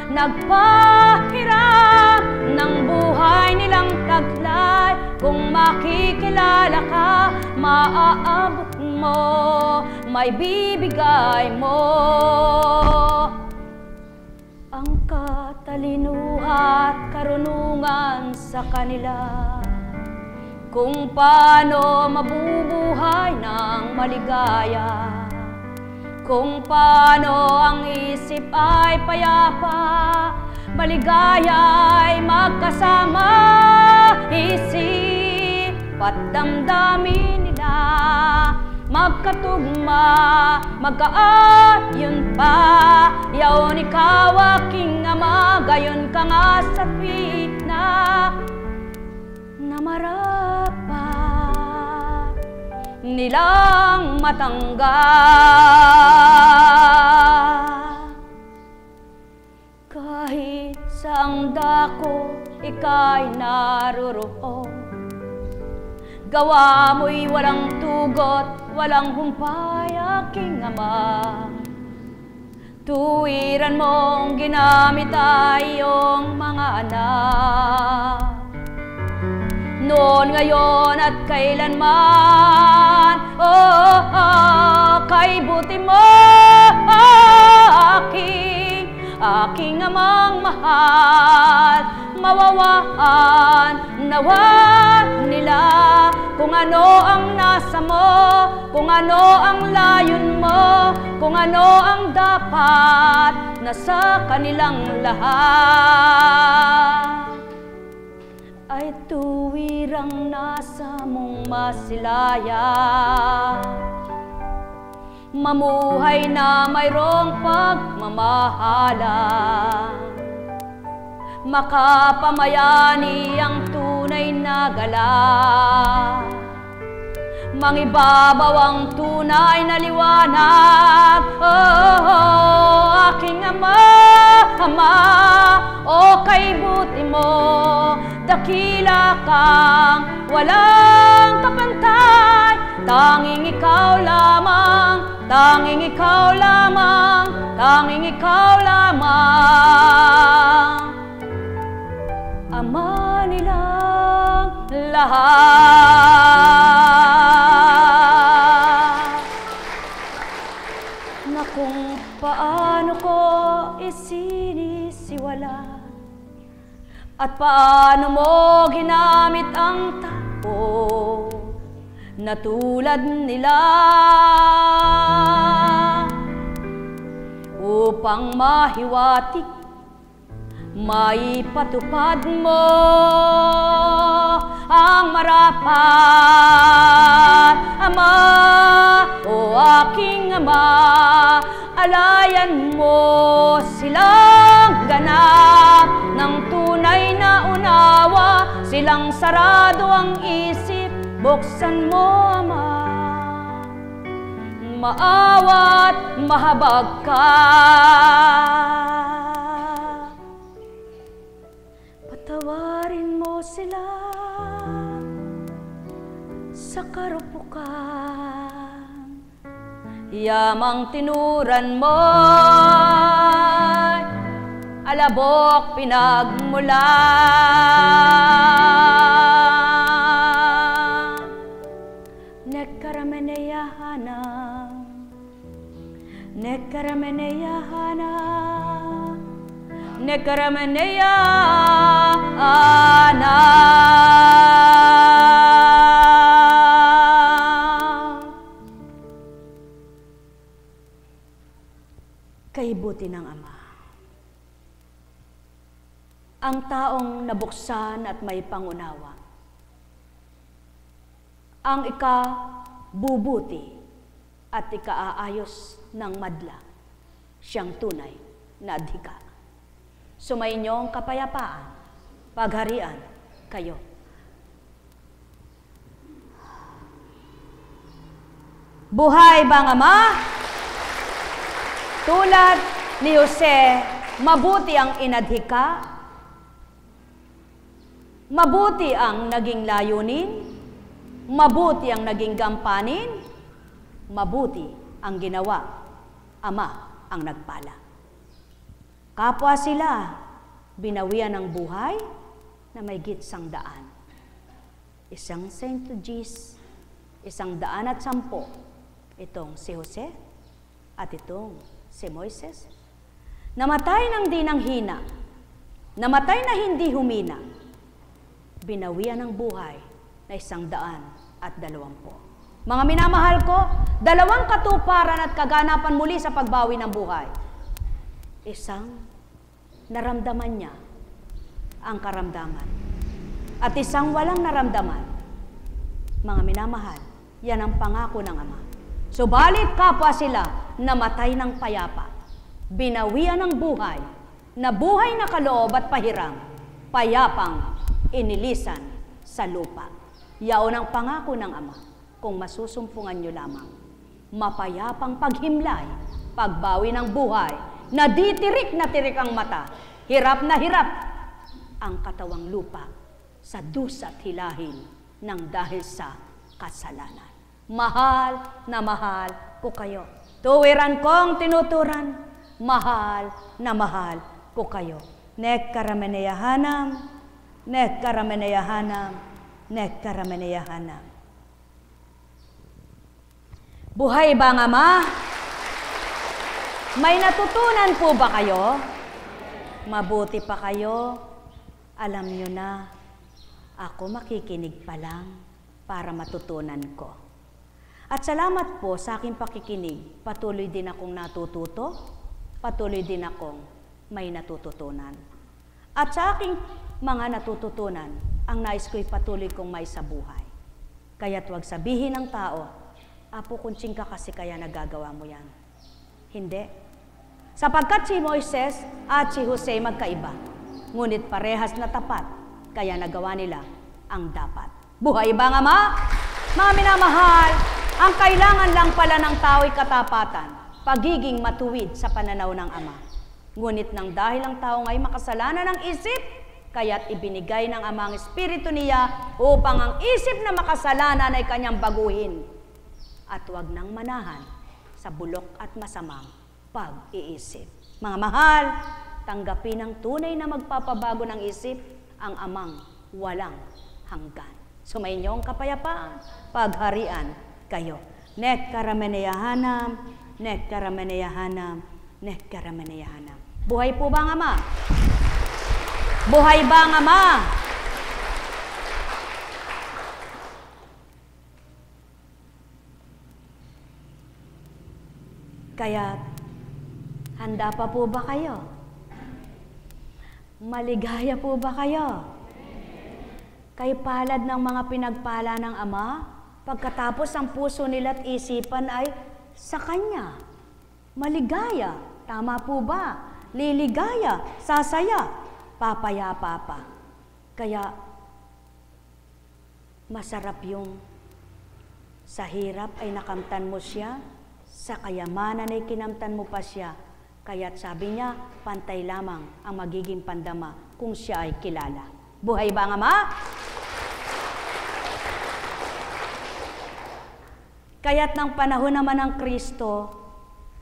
nagpahirap ng buhay nilang taglay. Kung makikilala ka, maaabot mo, may bibigay mo ang katalinuhan at karunungan sa kanila, kung paano mabubuhay ng maligaya, kung paano ang isip ay payapa, maligaya ay magkasama, isip at damdamin nila magkatugma, magkaayon pa. Yaon ikaw aking Ama, gayon ka nga sa tuwid na marapat nilang matanggap. Kahit saang dako ika'y naroroon, gawa mo'y walang tugot, walang humpay aking Ama. Tuwiran mong ginamit ay iyong mga anak, noon, ngayon at kailanman. Kay buti mo, aking Amang mahal, mawawaan nawa nila kung ano ang nasa mo, kung ano ang layon mo, kung ano ang dapat nasa kanilang lahat. Ay tuwirang nasa mong masilaya, mamuhay na mayroong pagmamahalan, makapamayani ang tunay na galak, mangibabaw ang tunay na liwanag. Aking Ama, kay buti mo, dakila kang walang kapantay. Tanging ikaw lamang, tanging ikaw lamang, tanging ikaw lamang, Ama nilang lahat. Na kung paano ko paano mo ginamit ang tao na tulad nila upang mahiwatig, maipatupad mo ang marapat. Ama, o aking Ama, alayan mo silang ganap ng tunay na unawa, silang sarado ang isip, buksan mo, Ama. Maawa't mahabag ka, patawarin mo sila sa karupukan. Yamang tinuran mo, alabok pinagmulan. Nekarameneyahanam, nekarameneyahanam, nekarameneyahanam. Kaibuti ng Ama, ang taong nabuksan at may pangunawa, ang ikabubuti at ikaaayos ng madla, siyang tunay na adhika. Sumainyong kapayapaan, pagharian kayo. Buhay bang Ama? Tulad ni Jose, mabuti ang inadhika, mabuti ang naging layunin, mabuti ang naging gampanin, mabuti ang ginawa, Ama ang nagpala. Kapwa sila, binawian ng buhay na may gitsang daan. Isang Saint Gis, 110, itong si Jose at itong si Moises. Namatay ng di nang hina, namatay na hindi humina, binawian ng buhay na 120. Mga minamahal ko, 2 katuparan at kaganapan muli sa pagbawi ng buhay. Isang naramdaman niya ang karamdaman at isang walang naramdaman. Mga minamahal, yan ang pangako ng Ama. Subalit kapwa sila namatay ng payapa, binawian ng buhay, na buhay na kaloob at pahiram, payapang inilisan sa lupa. Yaon ang pangako ng Ama, kung masusumpungan nyo lamang. Mapayapang paghimlay, pagbawi ng buhay, na di tirik na tirik ang mata, hirap na hirap ang katawang lupa sa dusa at hilahin ng dahil sa kasalanan. Mahal na mahal ko kayo. Tuwiran kong tinuturan, mahal na mahal ko kayo. Nekarameneyahanam, nekarameneyahanam, nekarameneyahanam. Buhay bang Ama? May natutunan po ba kayo? Mabuti pa kayo. Alam nyo na, ako makikinig pa lang para matutunan ko. At salamat po sa aking pakikinig. Patuloy din akong natututo, patuloy din akong may natututunan. At sa aking mga natututunan, ang nais ko'y patuloy kong may sa buhay. Kaya't huwag sabihin ng tao, Apo, kuntsing ka kasi kaya nagagawa mo yan. Hindi. Sapagkat si Moises at si Jose magkaiba, ngunit parehas na tapat, kaya nagawa nila ang dapat. Buhay bang Ama? Mga minamahal, ang kailangan lang pala ng tao'y katapatan, pagiging matuwid sa pananaw ng Ama. Ngunit nang dahil ang tao nga'y makasalanan ng isip, kaya't ibinigay ng Ama ang Espiritu niya upang ang isip na makasalanan ay kanyang baguhin. At huwag nang manahan sa bulok at masamang pag-iisip. Mga mahal, tanggapin ang tunay na magpapabago ng isip, ang Amang walang hanggan. Sumayinyong kapayapaan, pagharian kayo. Nekarameneyahanam, nekarameneyahanam, nekarameneyahanam. Buhay po ba ang Ama? Buhay ba ang Ama? Kaya, handa pa po ba kayo? Maligaya po ba kayo? Kay palad ng mga pinagpala ng Ama, pagkatapos ang puso nila at isipan ay sa Kanya. Maligaya, tama po ba? Liligaya, sasaya, papaya-papa. Kaya, masarap yung sa hirap ay nakamtan mo siya, sa kayamanan ay kinamtan mo pa siya. Kaya't sabi niya, pantay lamang ang magiging pandama kung siya ay kilala. Buhay ba ang Ama? Kaya't ng panahon naman ng Kristo,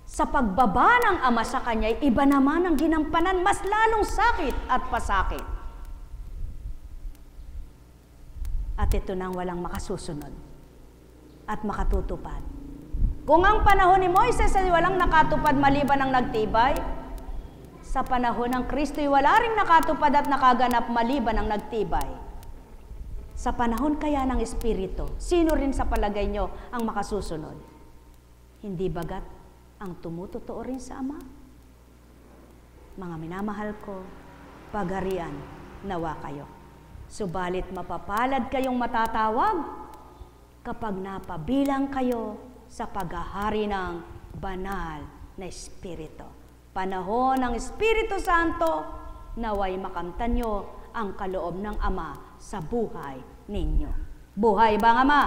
sa pagbaba ng Ama sa Kanya, iba naman ang ginampanan, mas lalong sakit at pasakit. At ito nang walang makasusunod at makatutupad. Kung ang panahon ni Moises ay walang nakatupad maliban ang nagtibay, sa panahon ng Kristo ay wala ring nakatupad at nakaganap maliban ang nagtibay. Sa panahon kaya ng Espiritu, sino rin sa palagay nyo ang makasusunod? Hindi bagat ang tumutotoo rin sa Ama? Mga minamahal ko, pagarian nawa kayo. Subalit mapapalad kayong matatawag kapag napabilang kayo sa paghahari ng banal na Espiritu. Panahon ng Espiritu Santo, naway makamtan nyo ang kaloob ng Ama sa buhay ninyo. Buhay ba ang Ama?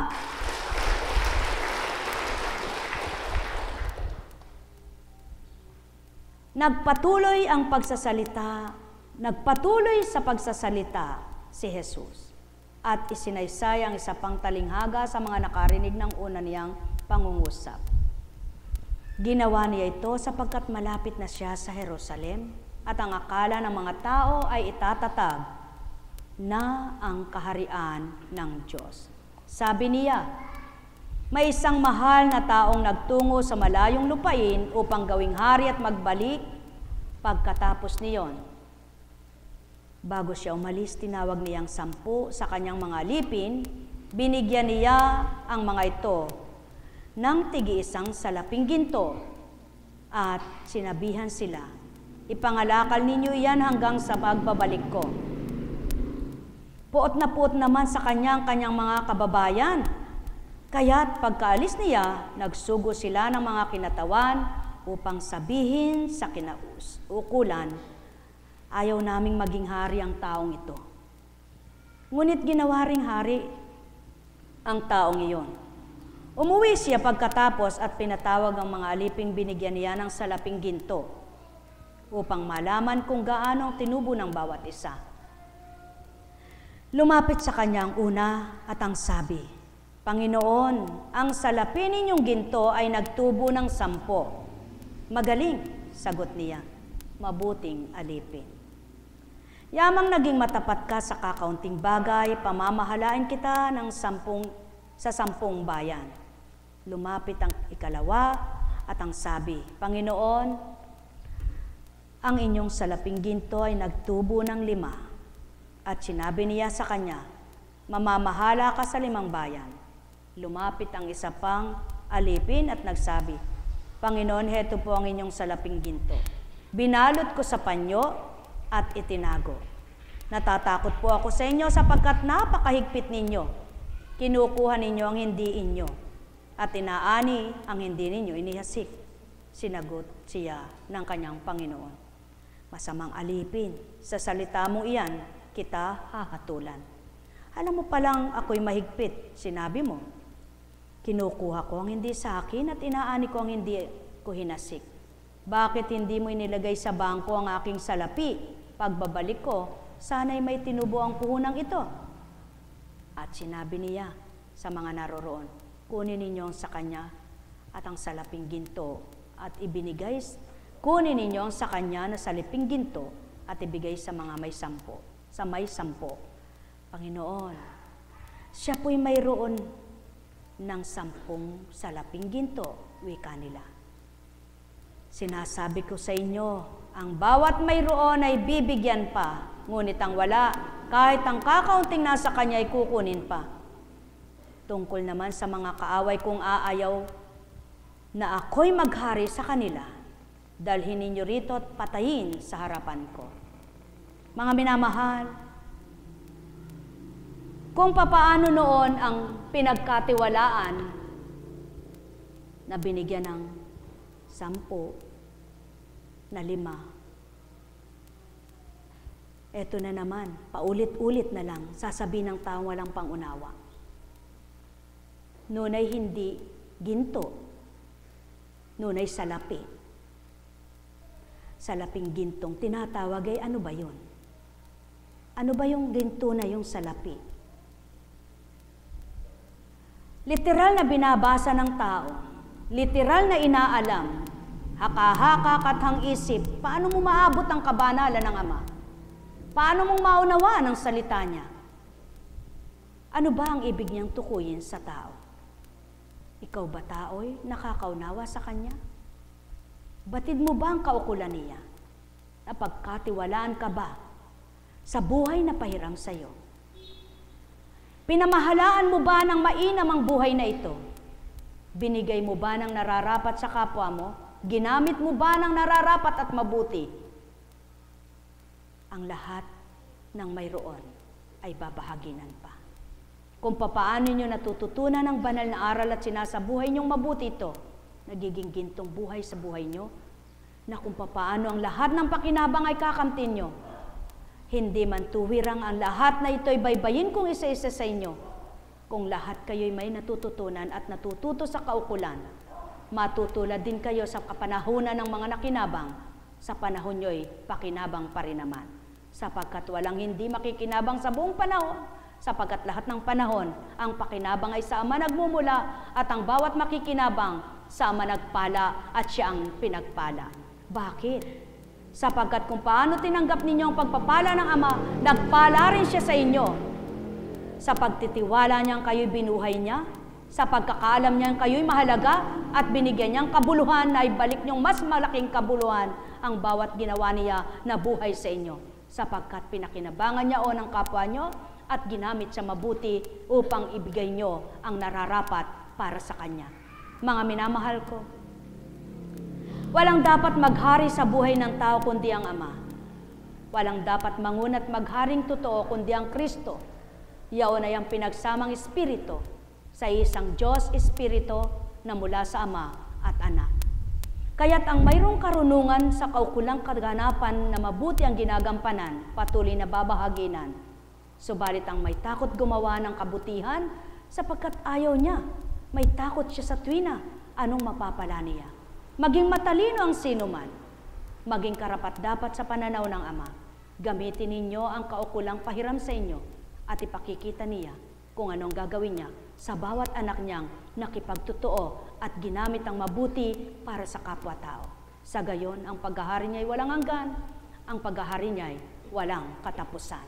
Nagpatuloy sa pagsasalita si Jesus at isinaysay ang isa pang talinghaga sa mga nakarinig ng una niyang pangungusap. Ginawa niya ito sapagkat malapit na siya sa Jerusalem at ang akala ng mga tao ay itatatag na ang kaharian ng Diyos. Sabi niya, may isang mahal na taong nagtungo sa malayong lupain upang gawing hari at magbalik pagkatapos niyon. Bago siya umalis, tinawag niyang 10 sa kanyang mga alipin, binigyan niya ang mga ito ng tig-iisang salaping ginto at sinabihan sila, ipangalakal ninyo iyan hanggang sa pagbabalik ko. Puot na puot naman sa kanyang mga kababayan, kaya't pagkaalis niya, nagsugo sila ng mga kinatawan upang sabihin sa kinaukulan, ayaw naming maging hari ang taong ito. Ngunit ginawa ring hari ang taong iyon. Umuwi siya pagkatapos at pinatawag ang mga aliping binigyan niya ng salaping ginto upang malaman kung gaano ang tinubo ng bawat isa. Lumapit sa kanya ang una at ang sabi, Panginoon, ang salapi ninyong ginto ay nagtubo ng 10. Magaling, sagot niya, mabuting alipin. Yamang naging matapat ka sa kakaunting bagay, pamamahalain kita sa 10 bayan. Lumapit ang ikalawa at ang sabi, Panginoon, ang inyong salaping ginto ay nagtubo ng 5. At sinabi niya sa kanya, mamamahala ka sa 5 bayan. Lumapit ang isa pang alipin at nagsabi, Panginoon, heto po ang inyong salaping ginto. Binalot ko sa panyo at itinago. Natatakot po ako sa inyo sapagkat napakahigpit ninyo. Kinukuha ninyo ang hindi inyo at inaani ang hindi ninyo inihasik. Sinagot siya ng kanyang Panginoon. Masamang alipin, sa salita mo iyan, kita hahatulan. Alam mo palang ako'y mahigpit, sinabi mo. Kinukuha ko ang hindi sa akin at inaani ko ang hindi ko hinasik. Bakit hindi mo inilagay sa bangko ang aking salapi? Pagbabalik ko, sana'y may tinubo ang puhunang ito. At sinabi niya sa mga naroroon, kunin ninyo sa kanya at ang salaping ginto at ibinigay, kunin ninyo sa kanya na salaping ginto at ibigay sa mga may 10. Sa may 10. Panginoon, siya po'y mayroon ng 10 salaping ginto, wika nila. Sinasabi ko sa inyo, ang bawat mayroon ay bibigyan pa ngunit ang wala, kahit ang kakaunting nasa kanya ay kukunin pa. Tungkol naman sa mga kaaway kong aayaw na ako'y maghari sa kanila, dalhin ninyo rito at patayin sa harapan ko. Mga minamahal, kung papaano noon ang pinagkatiwalaan na binigyan ng 10 na 5. Eto na naman, paulit-ulit na lang, sasabihin ng taong walang pangunawa. Noon ay hindi ginto, noon ay salapi. Salaping gintong tinatawag ay ano ba yun? Ano ba yung ginto na yung salapi? Literal na binabasa ng tao, literal na inaalam, haka-haka kathang isip, paano mo maabot ang kabanalan ng Ama? Paano mong maunawa ng salita niya? Ano ba ang ibig niyang tukuyin sa tao? Ikaw ba tao'y nakakaunawa sa kanya? Batid mo ba ang kaukulan niya? Napagkatiwalaan ka ba sa buhay na pahiram sa iyo? Pinamahalaan mo ba ng mainam ang buhay na ito? Binigay mo ba ng nararapat sa kapwa mo? Ginamit mo ba ng nararapat at mabuti? Ang lahat ng mayroon ay babahaginan pa. Kung papaano nyo natututunan ang banal na aral at sinasabuhay nyong mabuti ito, nagiging gintong buhay sa buhay nyo, na kung papaano ang lahat ng pakinabang ay kakamtin nyo, hindi man tuwirang ang lahat na ito'y baybayin kong isa-isa sa inyo. Kung lahat kayo'y may natututunan at natututo sa kaukulan, matutulad din kayo sa kapanahunan ng mga nakinabang, sa panahon nyo'y pakinabang pa rin naman. Sapagkat walang hindi makikinabang sa buong panahon, sapagkat lahat ng panahon, ang pakinabang ay sa Ama nagmumula, at ang bawat makikinabang sa Ama nagpala, at siya ang pinagpala. Bakit? Sapagkat kung paano tinanggap ninyo ang pagpapala ng Ama, nagpala rin siya sa inyo. Sa pagtitiwala niyang kayo'y binuhay niya, sa pagkakaalam niyang kayo'y mahalaga, at binigyan niyang kabuluhan na ibalik niyong mas malaking kabuluhan ang bawat ginawa niya na buhay sa inyo. Sapagkat pinakinabangan niya o ng kapwa niyo at ginamit sa mabuti upang ibigay niyo ang nararapat para sa Kanya. Mga minamahal ko, walang dapat maghari sa buhay ng tao kundi ang Ama. Walang dapat mangunat magharing totoo kundi ang Kristo. Yaon ay ang pinagsamang Espiritu sa isang Diyos Espiritu na mula sa Ama at Anak. Kaya't ang mayroong karunungan sa kaukulang kaganapan na mabuti ang ginagampanan, patuloy na babahaginan. Subalit ang may takot gumawa ng kabutihan, sapagkat ayaw niya, may takot siya sa tuwina, anong mapapala niya? Maging matalino ang sinuman, maging karapat-dapat sa pananaw ng Ama. Gamitin ninyo ang kaukulang pahiram sa inyo at ipakikita niya kung anong gagawin niya sa bawat anak niyang nakipagtotoo at ginamit ang mabuti para sa kapwa-tao. Sa gayon, ang paghahari niya ay walang hanggan, ang paghahari niya ay walang katapusan.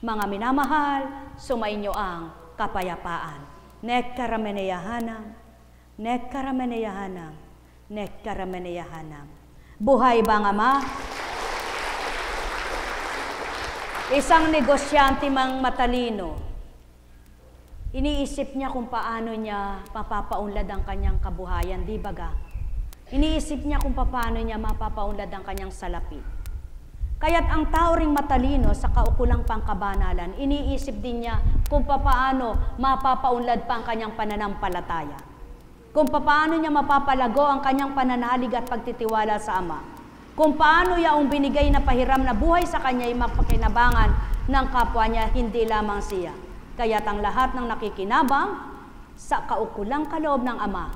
Mga minamahal, sumainyo ang kapayapaan. Nekkarameneyahanam, nekkarameneyahanam, nekkarameneyahanam. Buhay bang Ama? Isang negosyante mang matalino, iniisip niya kung paano niya mapapaunlad ang kanyang kabuhayan, di ba ga? Iniisip niya kung paano niya mapapaunlad ang kanyang salapi. Kaya't ang tao ring matalino sa kaukulang pangkabanalan, iniisip din niya kung paano mapapaunlad pa ang kanyang pananampalataya. Kung paano niya mapapalago ang kanyang pananalig at pagtitiwala sa Ama. Kung paano yaong binigay na pahiram na buhay sa kanya ay mapakinabangan ng kapwa niya, hindi lamang siya. Kaya't ang lahat ng nakikinabang sa kaukulang kaloob ng Ama,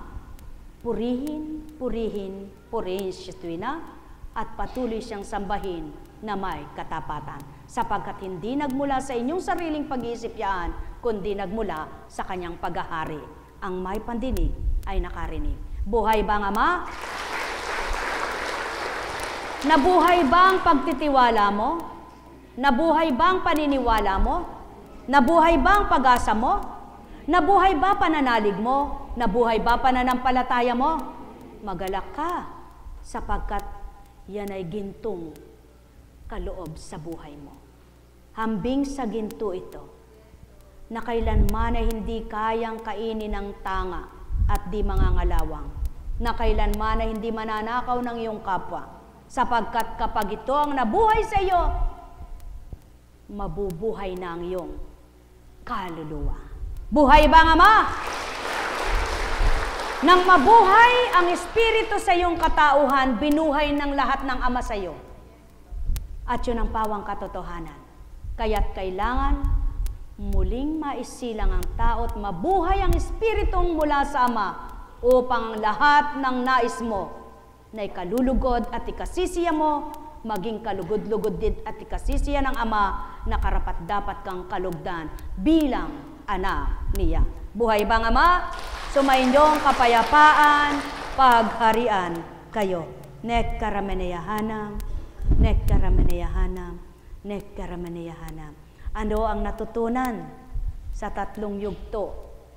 purihin, purihin, purihin siya tuwina at patuloy siyang sambahin na may katapatan. Sapagkat hindi nagmula sa inyong sariling pag-iisip yan, kundi nagmula sa kanyang paghahari. Ang may pandinig ay nakarinig. Buhay bang Ama? Nabuhay ba ang pagtitiwala mo? Nabuhay ba ang paniniwala mo? Nabuhay ba ang pag-asa mo? Nabuhay ba pananalig mo? Nabuhay ba pananampalataya mo? Magalak ka, sapagkat yan ay gintong kaloob sa buhay mo. Hambing sa ginto ito, na kailanman ay hindi kayang kainin ng tanga at di mangangalawang, na kailanman ay hindi mananakaw ng iyong kapwa, sapagkat kapag ito ang nabuhay sa iyo, mabubuhay na ang iyong kaluluwa. Buhay ba ang Ama? Nang mabuhay ang Espiritu sa iyong katauhan, binuhay ng lahat ng Ama sa iyo. At yun ang pawang katotohanan. Kaya't kailangan muling maisilang ang tao at mabuhay ang Espiritong mula sa Ama upang ang lahat ng nais mo na ikalulugod at ikasisiya mo, maging kalugod-lugod din at ikasisiya ng Ama na karapat-dapat kang kalugdan bilang anak niya. Buhay bang Ama? Sumainyo ang kapayapaan, pagharian kayo. Nekkarameneyahanam, nekkarameneyahanam, nekkarameneyahanam. Ano ang natutunan sa 3 yugto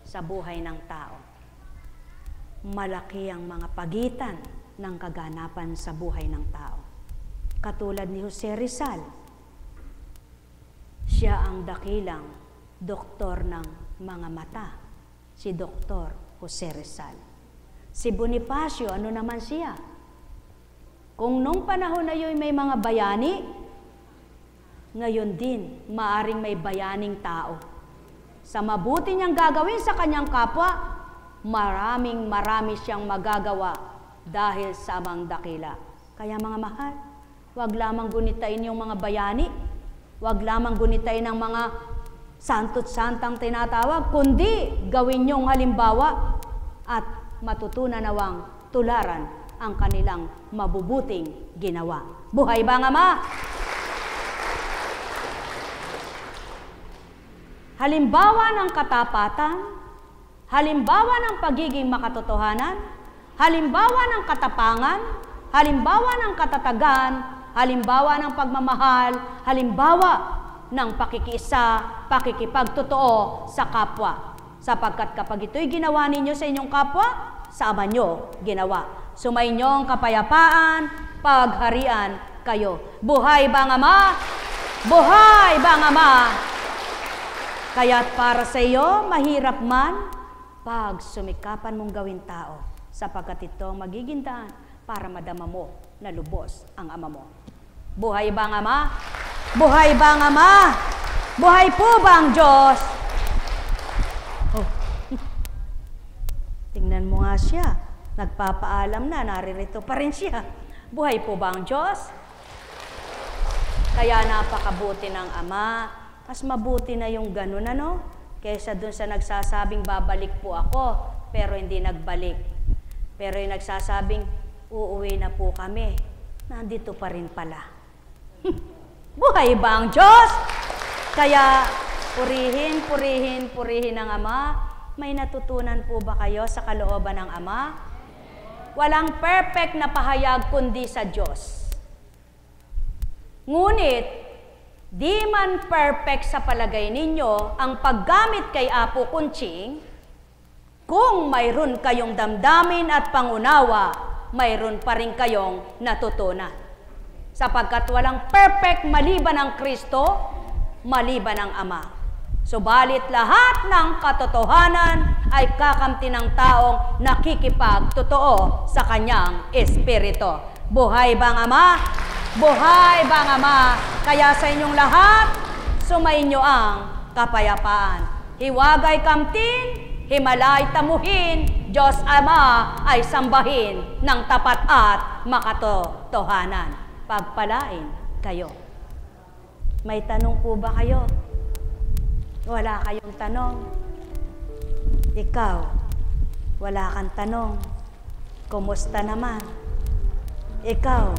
sa buhay ng tao? Malaki ang mga pagitan ng kaganapan sa buhay ng tao. Katulad ni Jose Rizal, siya ang dakilang doktor ng mga mata, si Dr. Jose Rizal. Si Bonifacio, ano naman siya? Kung nung panahon na yun may mga bayani, ngayon din, maaring may bayaning tao. Sa mabuti niyang gagawin sa kanyang kapwa, marami siyang magagawa dahil sa amang dakila. Kaya mga mahal, huwag lamang gunitain yung mga bayani, huwag lamang gunitain ang mga santo't santang tinatawag, kundi gawin niyong halimbawa at matutunan nawang tularan ang kanilang mabubuting ginawa. Buhay ba ang Ama? Halimbawa ng katapatan, halimbawa ng pagiging makatotohanan, halimbawa ng katapangan, halimbawa ng katatagan, halimbawa ng pagmamahal, halimbawa ng pakikiisa, pakikipagtotoo sa kapwa. Sapagkat kapag ito'y ginawa ninyo sa inyong kapwa, sa Ama nyo ginawa. Sumainyo ang kapayapaan, pagharian kayo. Buhay ba ang Ama? Buhay ba ang Ama? Kaya't para sa iyo, mahirap man, pag sumikapan mong gawin tao, sapagkat ito ang magiging daan para madama mo na lubos ang Ama mo. Buhay ba ang Ama? Buhay ba ang Ama? Buhay po ba ang Diyos? Oh. Tingnan mo nga siya. Nagpapaalam na, naririto pa rin siya. Buhay po ba ang Diyos? Kaya napakabuti ng Ama. Mas mabuti na yung ganun, ano? Kaysa dun sa nagsasabing babalik po ako, pero hindi nagbalik. Pero yung nagsasabing uuwi na po kami, nandito pa rin pala. Buhay ba ang Diyos? Kaya purihin ng Ama. May natutunan po ba kayo sa kalooban ng Ama? Walang perfect na pahayag kundi sa Diyos. Ngunit, di man perfect sa palagay ninyo ang paggamit kay Apo Kunching, kung mayroon kayong damdamin at pangunawa, mayroon pa rin kayong natutunan. Sapagkat walang perfect maliban ang Kristo, maliban ang Ama. Subalit lahat ng katotohanan ay kakamti ng taong nakikipagtotoo sa kanyang espiritu. Buhay ba ang Ama? Buhay ba ang Ama? Kaya sa inyong lahat, sumainyo ang kapayapaan. Hiwagay kamtin, himalay tamuhin, Diyos Ama ay sambahin ng tapat at makatotohanan. Pagpalain kayo. May tanong po ba kayo? Wala kayong tanong? Ikaw, wala kang tanong. Kumusta naman? Ikaw,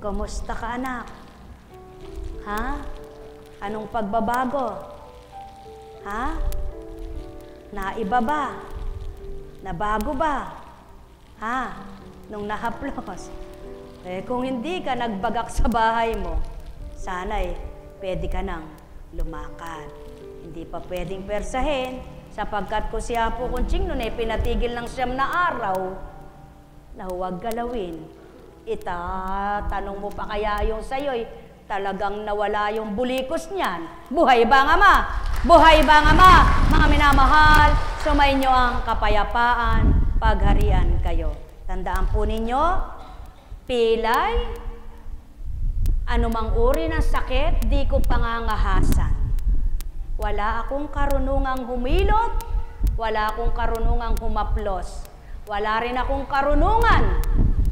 kumusta ka anak? Ha? Anong pagbabago? Ha? Naiba ba? Nabago ba? Ha? Nung nahaplos? Kung hindi ka nagbagak sa bahay mo, sana'y pwede ka nang lumakad. Hindi pa pwedeng persahin, sapagkat kung si Apo Kunching noon ay pinatigil ng 9 na araw na huwag galawin. Itatanong mo pa kaya yung sa'yo'y Talagang nawala yung bulikos niyan. Buhay ba ang Ama? Buhay ba ang Ama? Mga minamahal, sumainyo ang kapayapaan, pagharian kayo. Tandaan po ninyo, pilay, anumang uri ng sakit, di ko pangangahasan. Wala akong karunungang humilot, wala akong karunungang humaplos, wala rin akong karunungan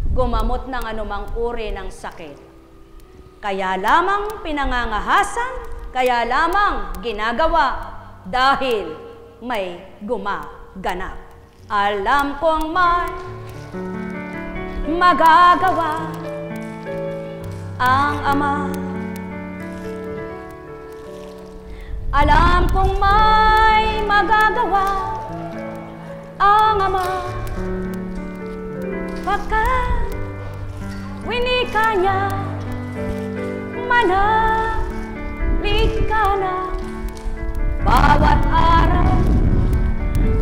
gumamot ng anumang uri ng sakit. Kaya lamang pinangangahasan, kaya lamang ginagawa dahil may gumaganap. Alam kong may magagawa ang Ama. Alam kong may magagawa ang Ama. Pagkat winika niya, manahimik ka na. Bawat araw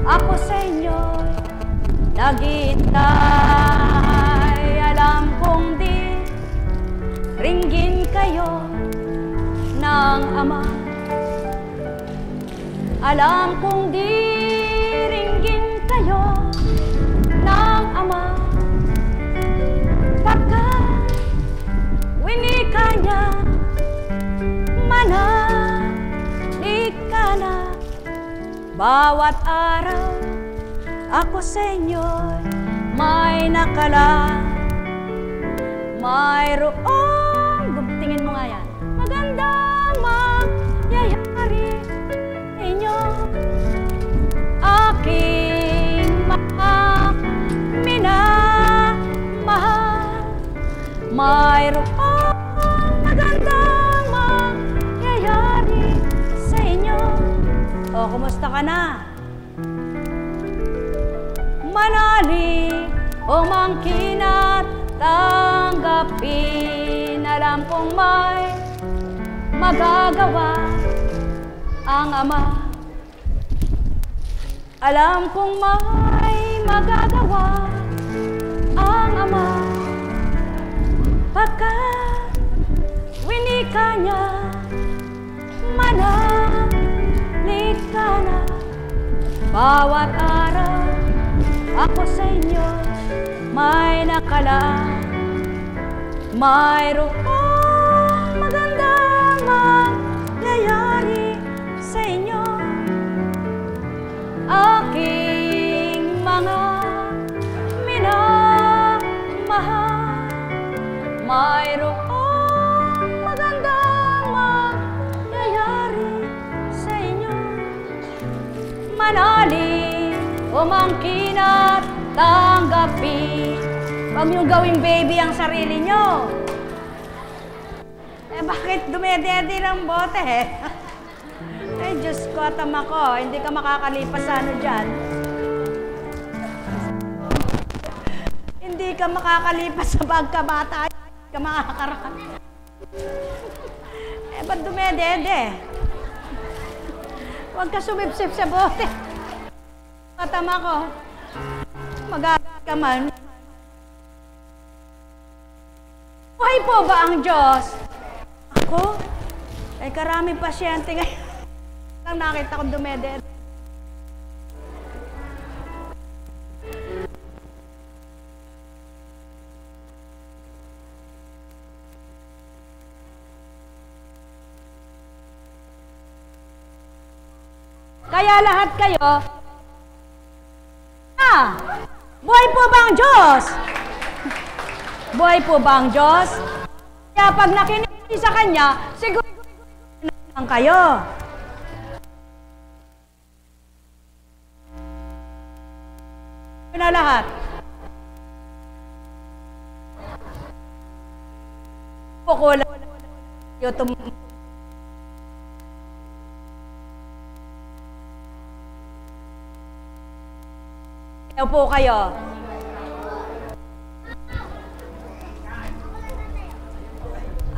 ako sa inyo'y naghihintay. Alam kong di ringgin kayo ng Ama. Alam kong di ringgin kayo ng Ama. Pagkat winika niya, manahimik ka na. Bawat araw ako sa inyo'y may nakala. Mayroong, tingin mo nga yan, magandang mangyayari sa inyo. Aking mga minamahal, mayroong magandang mangyayari sa inyo. O, kumusta ka na? Manali o mangkin at tanggapin. Alam kong may magagawa ang Ama. Alam kong may magagawa ang Ama. Pagkat winika niya, manahimik ka na. Bawat araw ako sa inyo may nakala. Mayroong magandang mangyayari sa inyo. Aking mga minamahal, mayroong magandang mangyayari sa inyo. Manali o mangkin at tanggapin. Huwag niyong gawing baby ang sarili niyo. Eh, bakit dumedede ng bote eh? Ay, Diyos ko, tama ko. Hindi ka makakalipas sa ano dyan. Hindi ka makakalipas sa pagkabata. Hindi ka makakarami. Eh, ba't dumedede? Huwag ka sumipsip sa bote. Tama ko. Magagat ka man. Buhay po ba ang Diyos? Ako? Ay, karami pasyente ngayon. Lang nakita kong dumedede. Kaya lahat kayo, buhay po ba ang Diyos? Buhay po ba ang Diyos? Kaya pag nakinig sa Kanya, siguro lang kayo. Na lahat. Pukula. YouTube. Upo kayo.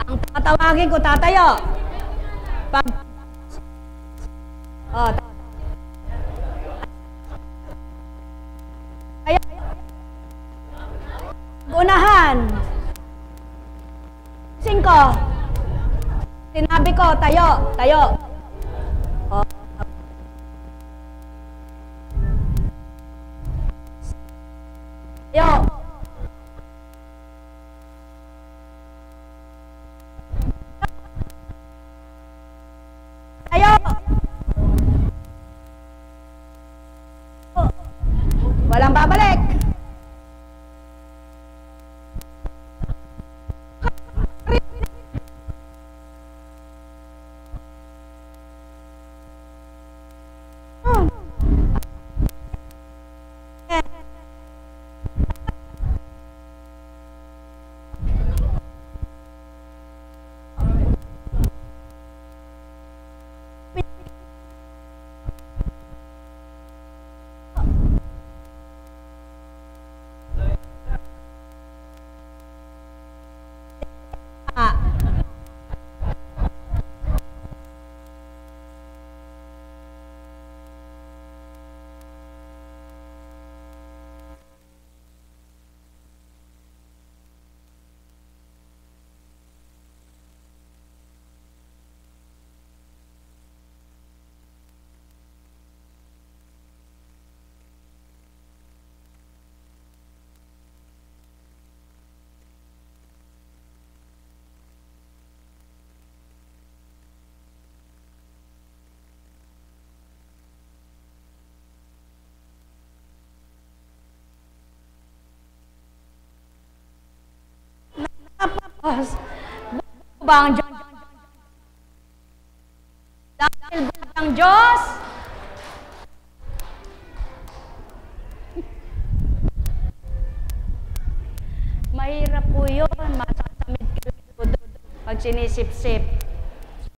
Ang tatawagin ko, tatayo. Pag... Oh, kaya... Unahan. 5, Sinabi ko, tayo, tayo. Oh. Tayo. Tayo. Walang babalik. Tapos, ba ang Diyos? Dahil ba ang Diyos? Mahirap po yun. Masasamid ka lang po doon pag sinisip-sip.